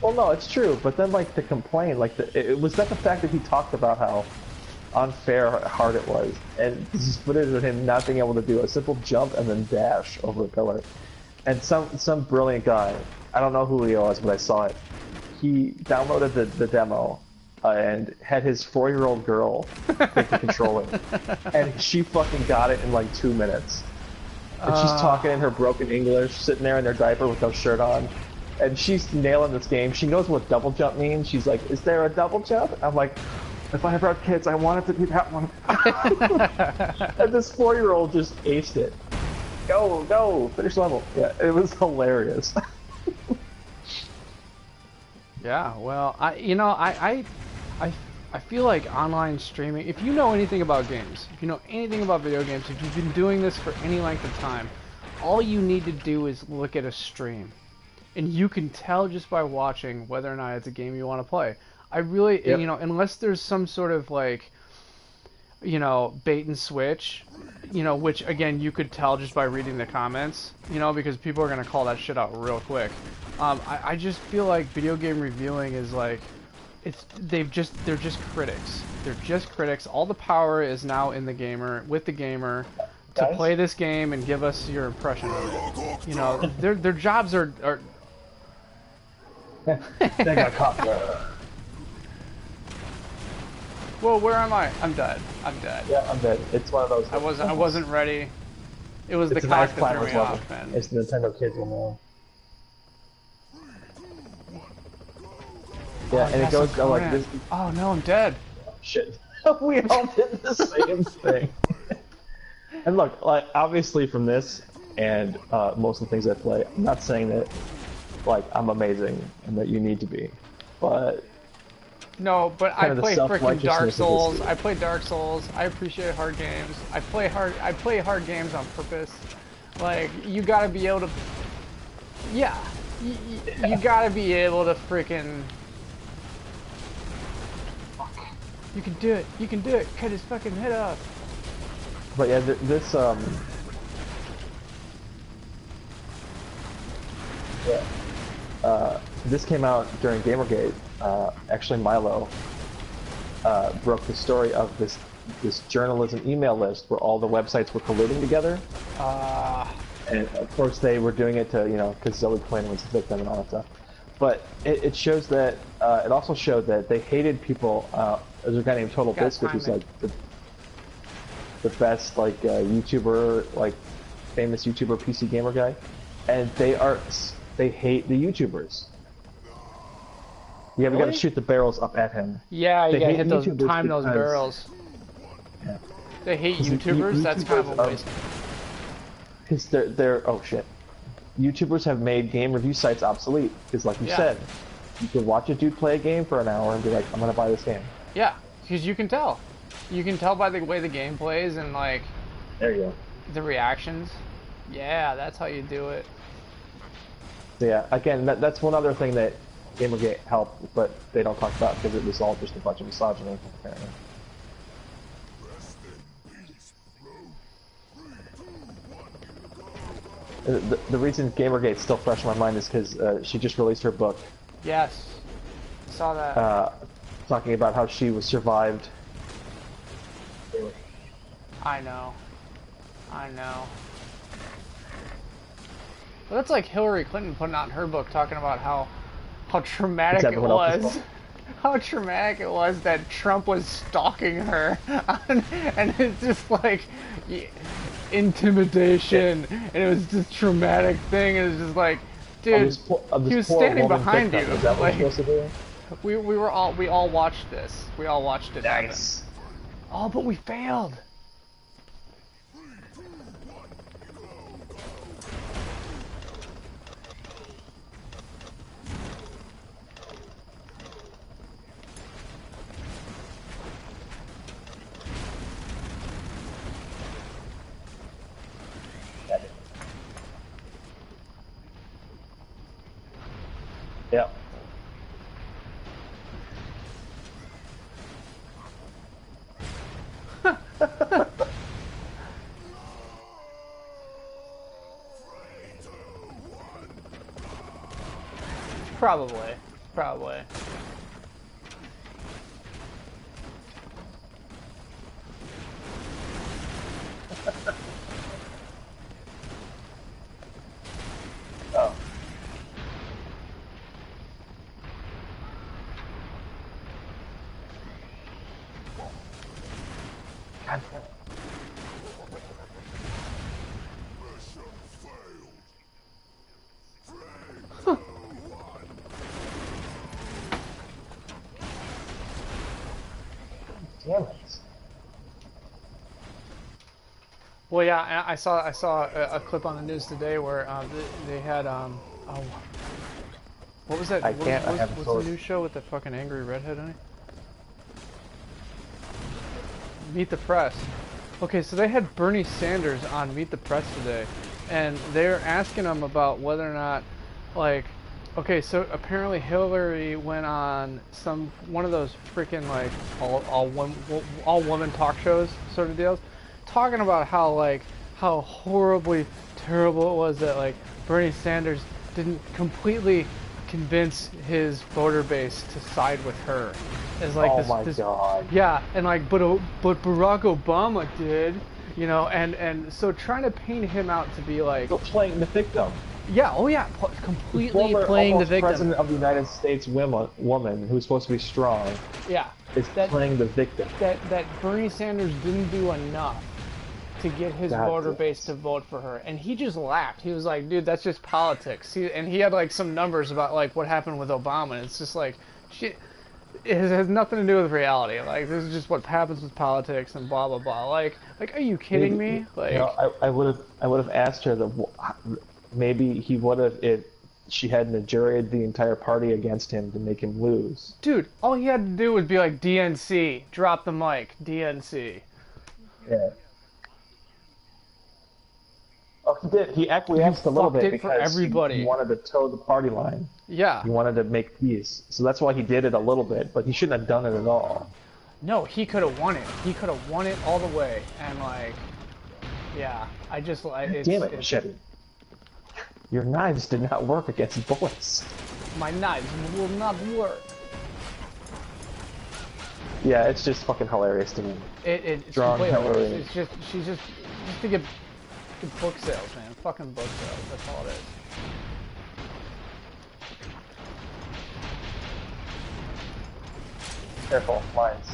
Well, no, it's true, but then, like, the complaint, like, it was not the fact that he talked about how unfair hard it was, and just footage of him not being able to do a simple jump and then dash over a pillar. And some brilliant guy, I don't know who he was, but I saw it. He downloaded the demo and had his 4-year-old girl take the controller, and she fucking got it in like 2 minutes. And she's talking in her broken English, sitting there in her diaper with no shirt on. And she's nailing this game. She knows what double jump means. She's like, is there a double jump? I'm like, if I ever have kids, I want it to be that one. And this 4-year-old just aced it. Go, finish level. Yeah, it was hilarious. Yeah, well, I feel like online streaming, if you know anything about games, if you know anything about video games, if you've been doing this for any length of time, all you need to do is look at a stream. And you can tell just by watching whether or not it's a game you want to play. I really, you know, unless there's some sort of like, you know, bait and switch, you know, which again you could tell just by reading the comments, you know, because people are gonna call that shit out real quick. I just feel like video game reviewing is like, they're just critics. They're just critics. All the power is now in the gamer, with the gamer, to play this game and give us your impression of it. You know, their jobs are. They got caught. Whoa, where am I? I'm dead. Yeah, I'm dead. It's one of those. I wasn't ready. It was the cock that threw me off, man. It's the Nintendo kids will know. Yeah, and it goes like this. Oh no, I'm dead. Shit. We all did the same thing. And look, like, obviously from this and most of the things I play, I'm not saying that like I'm amazing and that you need to be, but no, but I play freaking Dark Souls. I play Dark Souls. I appreciate hard games. I play hard games on purpose. Like, you gotta be able to. Yeah, you gotta be able to freaking. You can do it. You can do it. Cut his fucking head off. But yeah, this this came out during Gamergate. Actually, Milo broke the story of this journalism email list where all the websites were colluding together. And of course they were doing it to, you know, because Zoe Quinn was the victim and all that stuff. But it shows that, it also showed that they hated people. There's a guy named Total Biscuit who's like the best like YouTuber, like famous YouTuber PC gamer guy, and they hate the YouTubers. Yeah, we gotta shoot the barrels up at him. Yeah, you gotta hit those, time those barrels. Yeah. They hate YouTubers? That's kind of a waste. Because they're oh shit. YouTubers have made game review sites obsolete. Because like you said, you can watch a dude play a game for an hour and be like, I'm gonna buy this game. Yeah, because you can tell. You can tell by the way the game plays and like... There you go. The reactions. Yeah, that's how you do it. So yeah, again, that's one other thing that Gamergate helped, but they don't talk about because it was all just a bunch of misogyny, apparently. The reason Gamergate's still fresh in my mind is because she just released her book. Yes, I saw that. Talking about how she was survived. I know. Well, that's like Hillary Clinton putting out in her book talking about how traumatic it was. How traumatic it was that Trump was stalking her. And it's just like intimidation. And it was this traumatic thing. And it's just like, dude, he was standing behind you. Like, we all watched this. We all watched it happen. Oh, but we failed. Yep. Probably. Probably. Oh. God damn it. Mission failed. 3, 2, 1. Damn it. Well, yeah, I saw a clip on the news today where they had oh, what was that? I can't. I haven't What's told. the new show with the fucking angry redhead on it? Meet the Press. Okay, so they had Bernie Sanders on Meet the Press today, and they're asking him about whether or not, like, okay, so apparently Hillary went on one of those freaking like all woman talk shows sort of deals, talking about how horribly terrible it was that like Bernie Sanders didn't completely convince his voter base to side with her. As like Oh my God. Yeah, and like but Barack Obama did, you know, and so trying to paint him out to be like Still playing the victim. yeah, oh yeah, completely Former playing the almost victim. President of the United States woman who's supposed to be strong Yeah, is playing the victim. that Bernie Sanders didn't do enough to get his God voter damn. base to vote for her, and he just laughed. He was like, "Dude, that's just politics." And he had like some numbers about like what happened with Obama. And it's just like, shit. It has nothing to do with reality. Like this is just what happens with politics and blah blah blah. Like, are you kidding me? Like, You know, I would have asked her that maybe he would have if she hadn't juried the entire party against him to make him lose. dude, all he had to do was be like DNC, drop the mic, DNC. Yeah. Oh, he did. He acquiesced a little fucked bit it for because everybody. he wanted to toe the party line. Yeah. He wanted to make peace. So that's why he did it a little bit, but he shouldn't have done it at all. No, he could have won it. He could have won it all the way. And like, yeah, I just like. Damn it, Machete. Your knives did not work against bullets. My knives will not work. Yeah, it's just fucking hilarious to me. It's Strong completely Hillary. hilarious. It's she's just to get book sales, man. Fucking book sales. That's all it is. Careful, lines.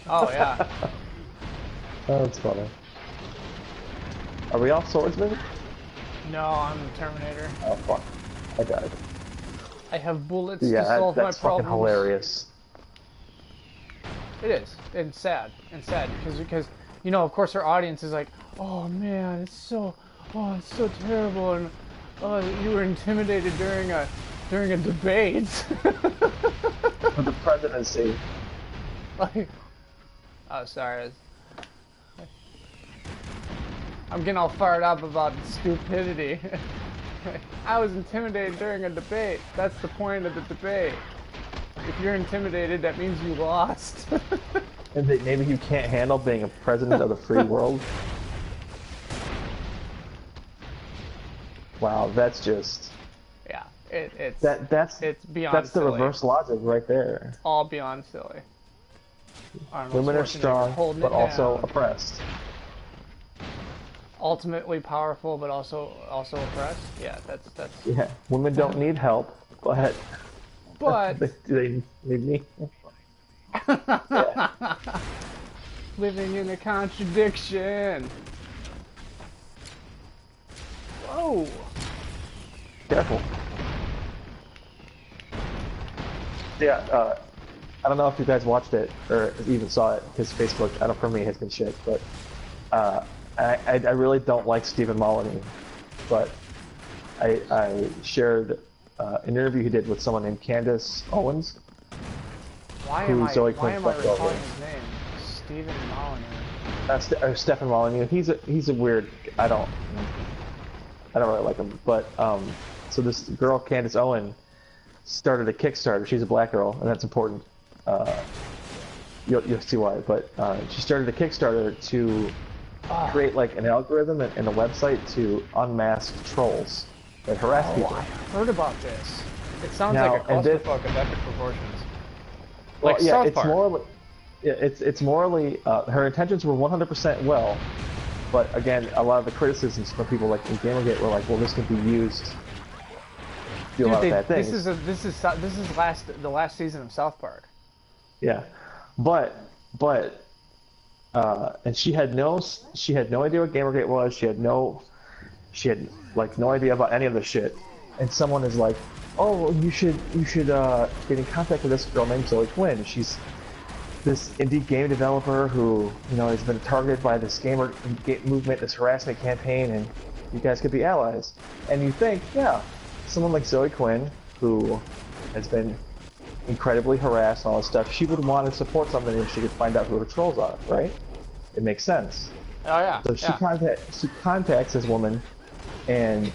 Oh yeah. Oh, that's funny. Are we all swordsmen? No, I'm the Terminator. Oh fuck, I died. I have bullets Yeah, to solve that's my problems. fucking hilarious. It is, and sad, because you know, of course, our audience is like, oh man, it's so terrible, and you were intimidated during a debate. For the presidency. Like, oh sorry, I'm getting all fired up about stupidity. I was intimidated during a debate. That's the point of the debate. If you're intimidated, that means you lost. And that maybe you can't handle being a president of the free world. Wow. Wow, that's just Yeah, it's that's beyond that's the silly. reverse logic right there. All beyond silly. Arnold Women are Schwarzenegger strong, holding but it also down. oppressed. Ultimately powerful, but also oppressed. Yeah, that's. Yeah, women don't need help, but But they need me. Yeah. living in a contradiction. Whoa. Careful. Yeah, I don't know if you guys watched it or even saw it. His Facebook, I don't, for me, has been shit. But I really don't like Stephen Molyneux. But I shared an interview he did with someone named Candace Owens. Why Who am I Zoe why Quinn am I fucked over. recalling his name? Stephen Molyneux. Stefan Molyneux. He's a weird. I don't really like him. But so this girl Candace Owen started a Kickstarter. She's a black girl, and that's important. You'll see why. But she started a Kickstarter to create like an algorithm and a website to unmask trolls that harass people. I heard about this. It sounds Now, like a clusterfuck of epic proportions. Well, Like yeah, South it's Park. morally, yeah, it's morally. Her intentions were 100% well, but again, a lot of the criticisms from people like in Gamergate were like, well, this could be used to do a lot of bad things. This is the last season of South Park. Yeah, but and she had no idea what Gamergate was. She had like no idea about any of this shit. And someone is like, oh, you should get in contact with this girl named Zoe Quinn. She's this indie game developer who has been targeted by this gamer movement, this harassment campaign, and you guys could be allies. And you think, yeah, someone like Zoe Quinn, who has been incredibly harassed and all this stuff, she would want to support something if she could find out who her trolls are, right? It makes sense. Oh yeah. So she contacts this woman and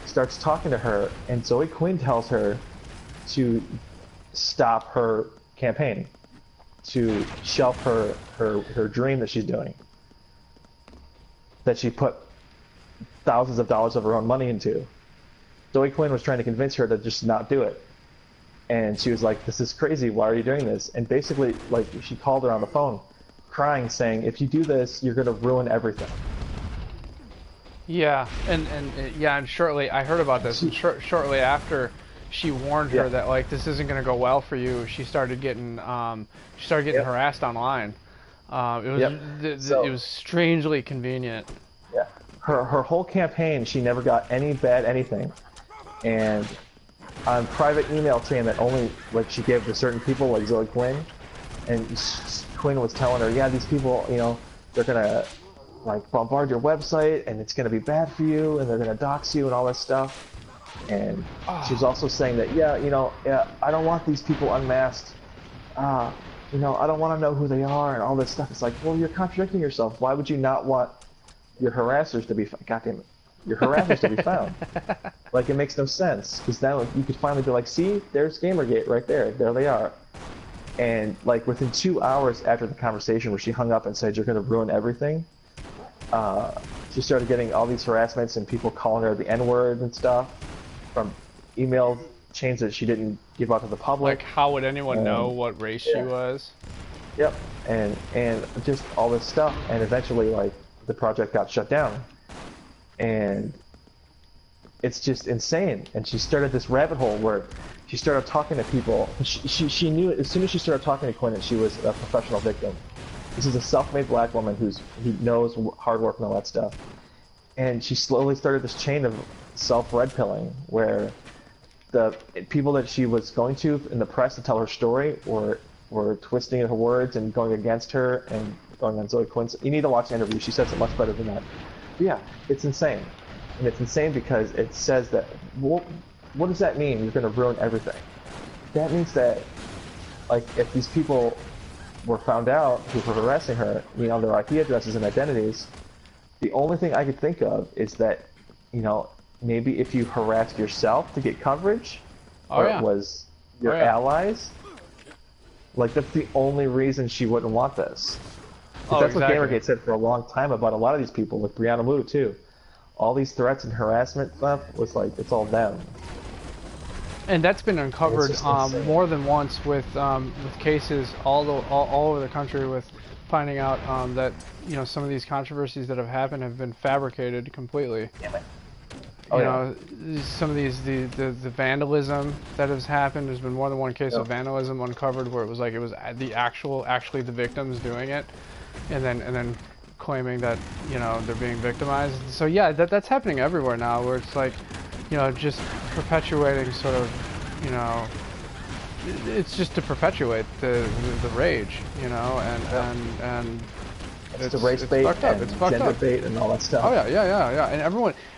starts talking to her, and Zoe Quinn tells her to stop her campaign, to shelf her dream that she's doing, that she put thousands of dollars of her own money into. Zoe Quinn was trying to convince her to just not do it. And she was like, this is crazy, why are you doing this? And basically, like, she called her on the phone, crying, saying, if you do this, you're going to ruin everything. Yeah, and shortly, I heard about this, and shortly after she warned her that, like, this isn't going to go well for you, she started getting harassed online. It was strangely convenient. Yeah. Her whole campaign, she never got any bad anything. And on private email chain that only, like, she gave to certain people, like Zoe Quinn, and Quinn was telling her, yeah, these people, they're going to, like, bombard your website, and it's going to be bad for you, and they're going to dox you and all this stuff. And she was also saying that, I don't want these people unmasked. I don't want to know who they are and all this stuff. It's like, well, you're contradicting yourself. Why would you not want your harassers to be, goddamn it, your harassers to be found? Like, it makes no sense, because now you could finally be like, see, there's Gamergate right there. There they are. And, like, within 2 hours after the conversation where she hung up and said, you're going to ruin everything, she started getting all these harassments and people calling her the N-word and stuff from email chains that she didn't give out to the public. Like, how would anyone know what race she was? Yep, and just all this stuff, and eventually, like, the project got shut down. And it's just insane. And she started this rabbit hole where she started talking to people. She knew as soon as she started talking to Quinn that she was a professional victim. This is a self-made black woman who knows hard work and all that stuff. And she slowly started this chain of self-red pilling where the people that she was going to in the press to tell her story were twisting her words and going against her and going on Zoe Quinn's. You need to watch the interview. She says it much better than that. But yeah, it's insane. And it's insane because it says that, what does that mean? You're going to ruin everything. That means that, like, if these people were found out who were harassing her, their IP addresses and identities, the only thing I could think of is that, maybe if you harassed yourself to get coverage, it was your allies, like, that's the only reason she wouldn't want this. That's what Gamergate said for a long time about a lot of these people, with Brianna Mu too. All these threats and harassment stuff was like, it's all them. And that's been uncovered more than once with cases all over the country, with finding out that some of these controversies that have happened have been fabricated completely. Some of these the vandalism that has happened. There's been more than one case of vandalism uncovered where it was actually the victims doing it, and then claiming that they're being victimized. So yeah, that's happening everywhere now, where it's like just perpetuating sort of it's just to perpetuate the rage, and it's the race bait and gender bait and all that stuff. Oh yeah, and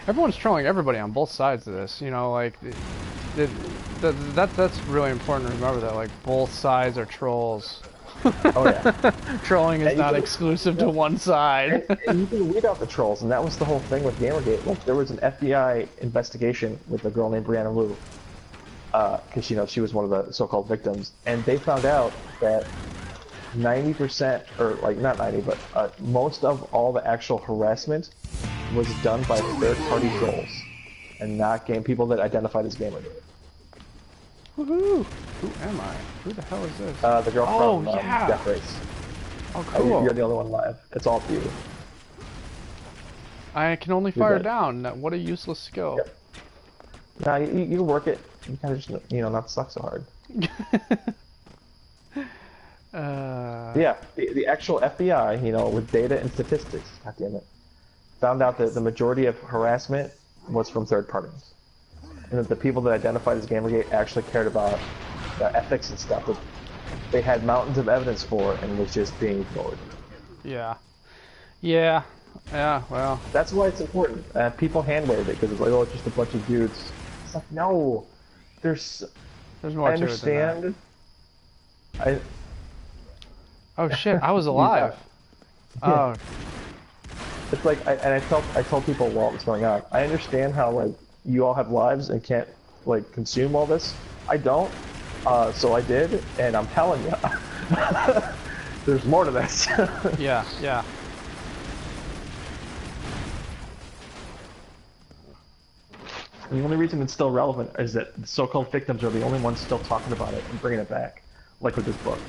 everyone's trolling everybody on both sides of this. Like that's really important to remember, that like both sides are trolls Oh yeah. Trolling is And you not can- exclusive to one side. And you can weed out the trolls, and that was the whole thing with Gamergate. Like, there was an FBI investigation with a girl named Brianna Wu, because she was one of the so-called victims, and they found out that 90%, or like not 90, but most of all the actual harassment was done by third-party trolls, and not game people that identified as Gamergate. Woohoo! Who am I? Who the hell is this? The girl from yeah. Death Race. Oh, cool. You're the only one live. It's all for you. I can only fire down. What a useless skill. Yep. Nah, you work it. You kind of just, not suck so hard. Yeah, the actual FBI, with data and statistics, God damn it, found out that the majority of harassment was from third parties. And that the people that identified as Gamergate actually cared about the ethics and stuff that they had mountains of evidence for and was just being ignored. Yeah. Yeah. Yeah, well. That's why it's important. People hand-wave it because it's like, oh, it's just a bunch of dudes. It's like, no. There's more to it than that. Oh shit, I was alive. Yeah. Oh. It's like, I told people while it was going on, I understand how, like, you all have lives and can't, like, consume all this. I don't, so I did, and I'm telling you, there's more to this. Yeah, yeah. The only reason it's still relevant is that the so-called victims are the only ones still talking about it and bringing it back, like with this book.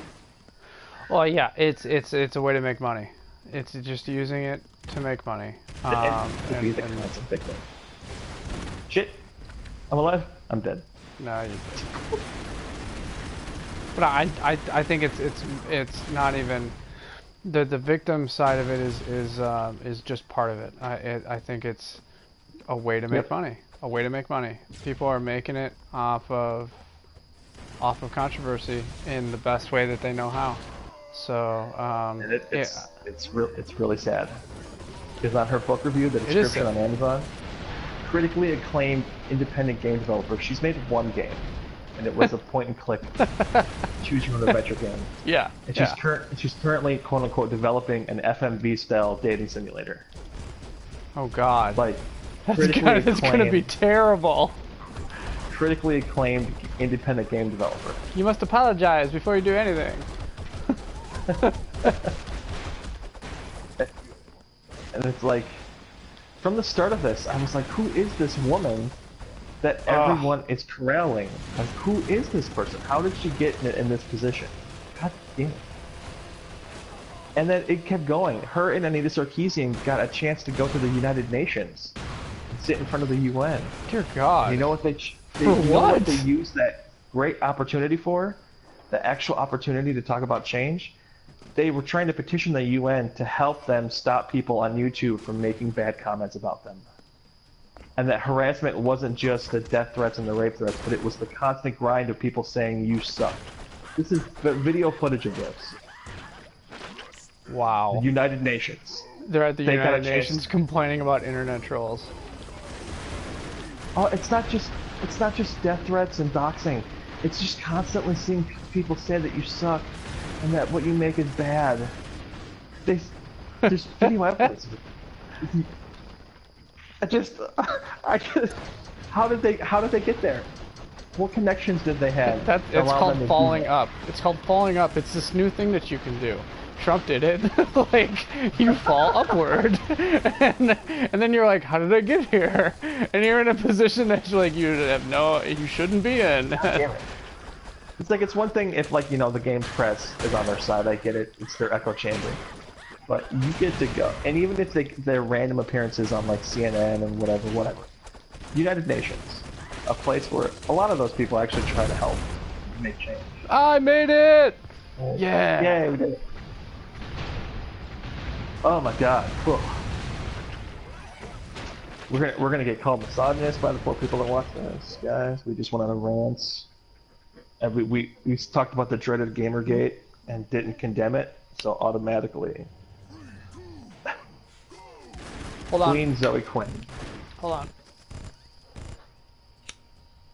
Well, yeah, it's a way to make money. It's just using it to make money. To be the constant victim. Shit, I'm alive. I'm dead. No, you're dead. But I think it's not even the victim side of it is just part of it. I think it's a way to make money. A way to make money. People are making it off of controversy in the best way that they know how. So it's really sad. Because on her book review, the description on Amazon, critically acclaimed independent game developer. She's made one game, and it was a point-and-click choose your own adventure game. Yeah. And she's currently quote unquote developing an FMV style dating simulator. Oh God. Like, that's gonna be terrible. Critically acclaimed independent game developer. You must apologize before you do anything. And it's like, from the start of this, I was like, who is this woman that everyone is corralling? Like, who is this person? How did she get in this position? God damn it. And then it kept going. Her and Anita Sarkeesian got a chance to go to the United Nations and sit in front of the UN. Dear God. You know what they used that great opportunity for? The actual opportunity to talk about change? They were trying to petition the UN to help them stop people on YouTube from making bad comments about them. And that harassment wasn't just the death threats and the rape threats, but it was the constant grind of people saying, you suck. This is the video footage of this. Wow. The United Nations. They're at the United Nations complaining about internet trolls. Oh, it's not just death threats and doxing. It's just constantly seeing people say that you suck and that what you make is bad. There's video evidence. How did they get there? What connections did they have? It's called falling up. It's called falling up. It's this new thing that you can do. Trump did it. Like, you fall upward, and then you're like, how did I get here? And you're in a position that you shouldn't be in. Damn it. It's like, it's one thing if, like, the game's press is on their side. I get it. It's their echo chamber. But you get to go, and even if they're random appearances on, like, CNN and whatever. United Nations, a place where a lot of those people actually try to help make change. I made it! Yeah! Yeah, we did it. Oh my God. Whew. We're gonna get called misogynist by the poor people that watch this, guys. We just went on a rant. And we talked about the dreaded Gamergate and didn't condemn it, so automatically. Hold on. Queen Zoe Quinn. Hold on.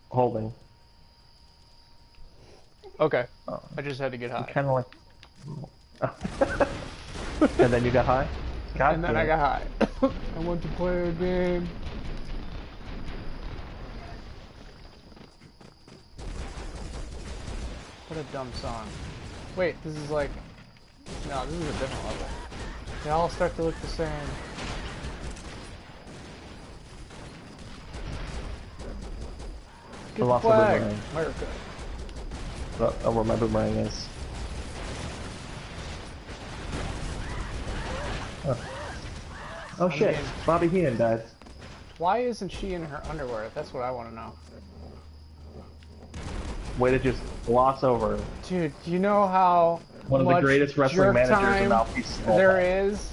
Holding. Okay. I just had to get high. Kind of like. And then you got high? God And then I got high. I want to play a game. What a dumb song. Wait, this is like... No, this is a different level. They all start to look the same. Get the lost my flag! boomerang. America. Oh, where my boomerang is. Oh shit, Bobby Heenan died. Why isn't she in her underwear? That's what I want to know. Way to just gloss over Dude, do you know how one of the much greatest wrestling jerk managers time and mouthpieces of all there time. is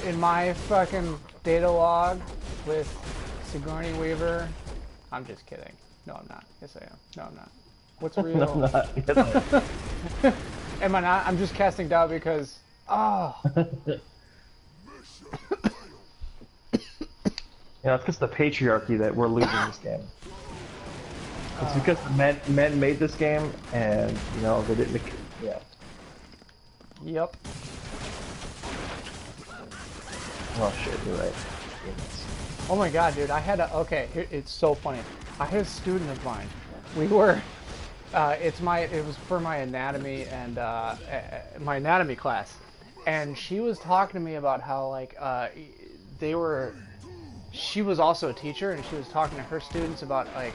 in my fucking data log with Sigourney Weaver? I'm just kidding. No, I'm not. Yes, I am. No, I'm not. What's real? No, I'm not. Yes, I am. Am I not? I'm just casting doubt because... Oh. You know, it's because of the patriarchy that we're losing this game. It's because the men made this game, and you know they didn't. Yeah. Yep. Oh shit, you're right. Oh my god, dude, I had a... Okay, it's so funny. I had a student of mine. We were... it was for my anatomy and, my anatomy class. And she was talking to me about how, like, she was also a teacher, and she was talking to her students about, like,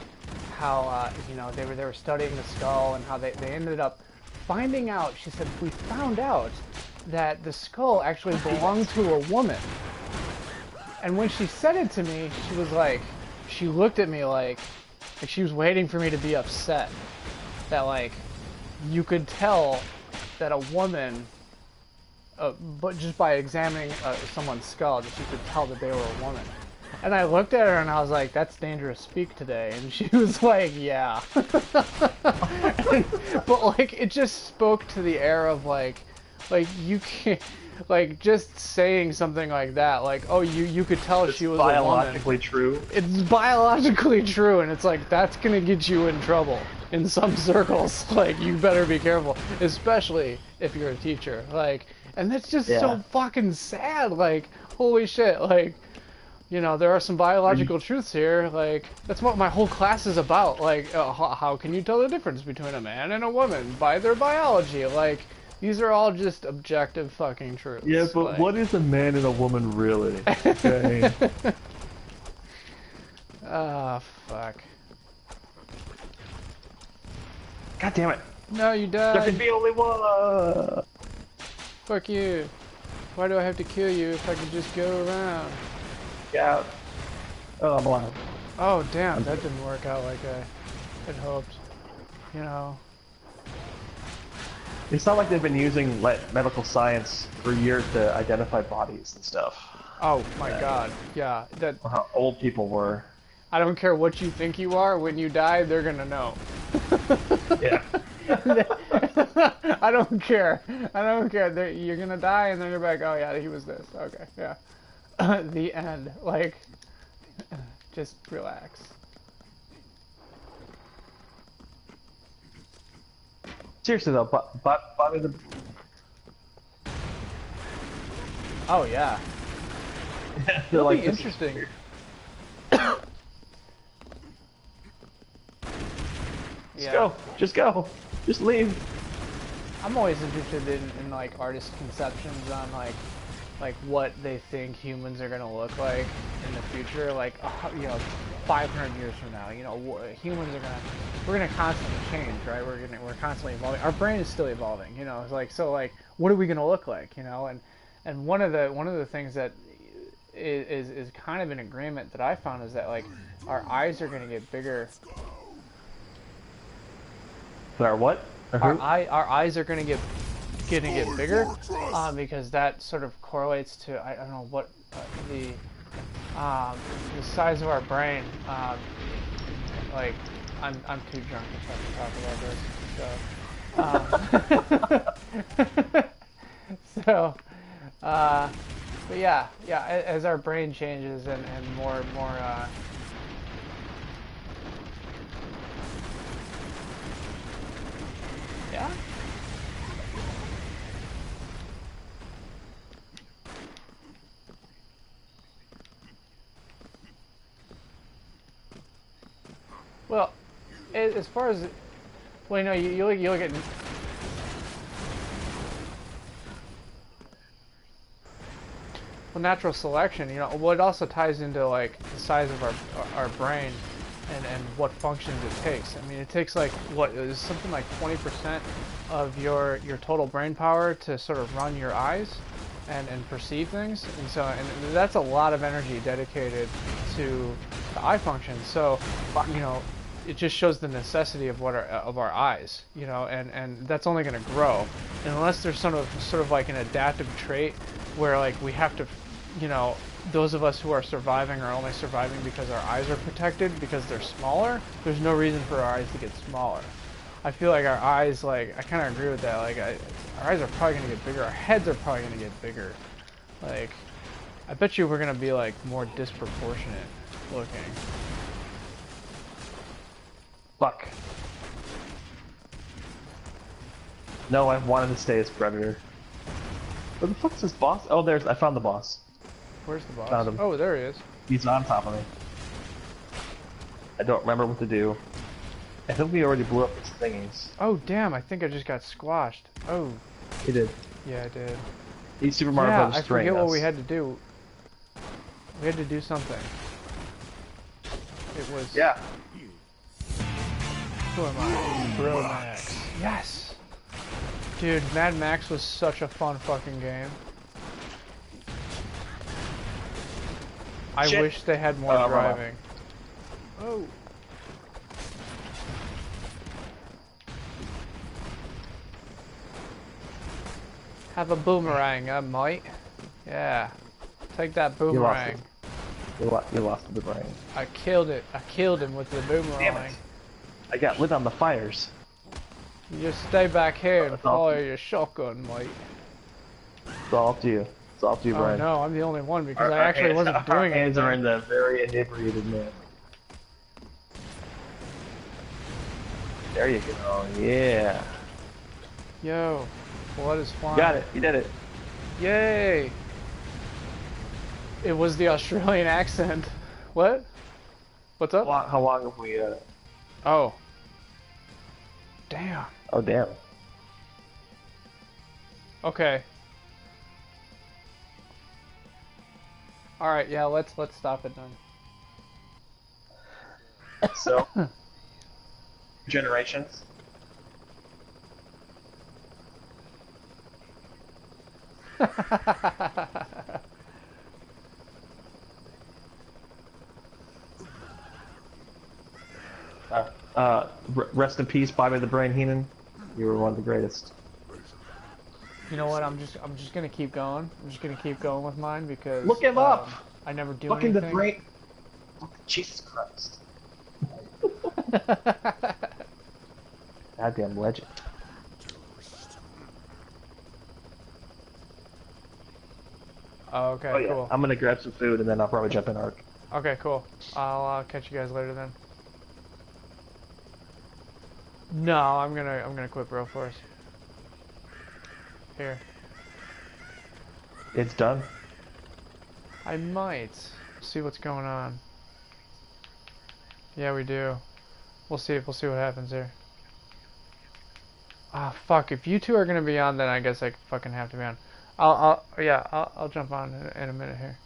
how, you know, they were studying the skull and how they ended up finding out, she said, we found out that the skull actually belonged to a woman. And when she said it to me, she was like, she looked at me like she was waiting for me to be upset. That, like, you could tell that a woman, but just by examining someone's skull, that you could tell that they were a woman. And I looked at her and I was like, that's dangerous speak today. And she was like, yeah. But, like, it just spoke to the air of, like you can't, like, just saying something like that, like, oh, you could tell she was a woman. It's biologically true. It's biologically true, and it's like, that's gonna get you in trouble in some circles. Like, you better be careful, especially if you're a teacher. Like, and that's just so fucking sad. Like, holy shit, like, you know, there are some biological truths here. Like, that's what my whole class is about. Like, how can you tell the difference between a man and a woman? By their biology. Like, these are all just objective fucking truths. Yeah, but like, what is a man and a woman really? Okay. Ah, fuck. God damn it. No, you died. There can be only one. Fuck you. Why do I have to kill you if I could just go around? Get out. Oh, I'm alive. Oh, damn, that didn't work out like I had hoped. You know. It's not like they've been using medical science for years to identify bodies and stuff. Oh my god, yeah. That. Or how old people were. I don't care what you think you are, when you die, they're gonna know. Yeah. I don't care. I don't care. You're gonna die and then you're like, oh yeah, he was this. Okay, yeah. The end. Like, just relax. Seriously though, Bobby the... Oh yeah. It'll be interesting. Just go. Just go. Just leave. I'm always interested in like artist conceptions on like what they think humans are gonna look like in the future. Like, you know, 500 years from now, you know, humans are we're gonna constantly change, right? We're constantly evolving. Our brain is still evolving, you know. It's like, so like, what are we gonna look like, you know? And one of the things that is kind of an agreement that I found is that, like, our eyes are gonna get bigger. Our what? Our eyes are gonna get bigger, because that sort of correlates to, I don't know what, the size of our brain. Like, I'm too drunk to talk about this, so but yeah, as our brain changes and more yeah. Well, as far as, well, you know, you look at. Well, natural selection, you know, well, it also ties into like the size of our brain and what functions it takes. I mean, it takes like what is something like 20% of your total brain power to sort of run your eyes and perceive things, and so that's a lot of energy dedicated to the eye function. So, you know, it just shows the necessity of what our eyes, you know, and that's only going to grow, and unless there's sort of like an adaptive trait where like we have to, you know, those of us who are surviving are only surviving because our eyes are protected because they're smaller. There's no reason for our eyes to get smaller. I feel like our eyes, like, I kind of agree with that. Like, our eyes are probably going to get bigger. Our heads are probably going to get bigger. Like, I bet you we're going to be, like, more disproportionate looking. Fuck. No, I wanted to stay as Predator. Where the fuck is this boss? Oh, I found the boss. Where's the boss? Found him. Oh, there he is. He's on top of me. I don't remember what to do. I think we already blew up his thingies. Oh, damn, I think I just got squashed. Oh. You did. Yeah, I did. He's Super Mario Brothers 3. I forget what we had to do. We had to do something. It was... Yeah. Who am I? Bro Max. Yes! Dude, Mad Max was such a fun fucking game. I wish they had more driving. Oh. Have a boomerang, mate. Yeah. Take that boomerang. You lost the boomerang. I killed it. I killed him with the boomerang. Damn it. I got lit on the fires. You just stay back here and fire your shotgun, mate. It's all up to you. It's all up to you, Brian. Oh no, I'm the only one because I actually wasn't doing it. Our hands are in the very inebriated man. There you go. Yeah. Yo, blood is flying. Got it. You did it. Yay! It was the Australian accent. What? What's up? How long have we? Oh. Damn. Oh damn. Okay. All right. Yeah. Let's stop it then. So. Generations. Rest in peace, Bobby the Brain Heenan. You were one of the greatest. You know what? I'm just gonna keep going. I'm just gonna keep going with mine because look him up. I never do Fucking anything. the brain. Jesus Christ. Goddamn legend. Oh, okay, Oh yeah. cool. I'm gonna grab some food and then I'll probably jump in Ark. Okay, cool. I'll catch you guys later then. No, I'm gonna quit Broforce. Here. It's done. I might see what's going on. Yeah, we do. We'll see what happens here. Ah, fuck. If you two are gonna be on, then I guess I fucking have to be on. I'll jump on in a minute here.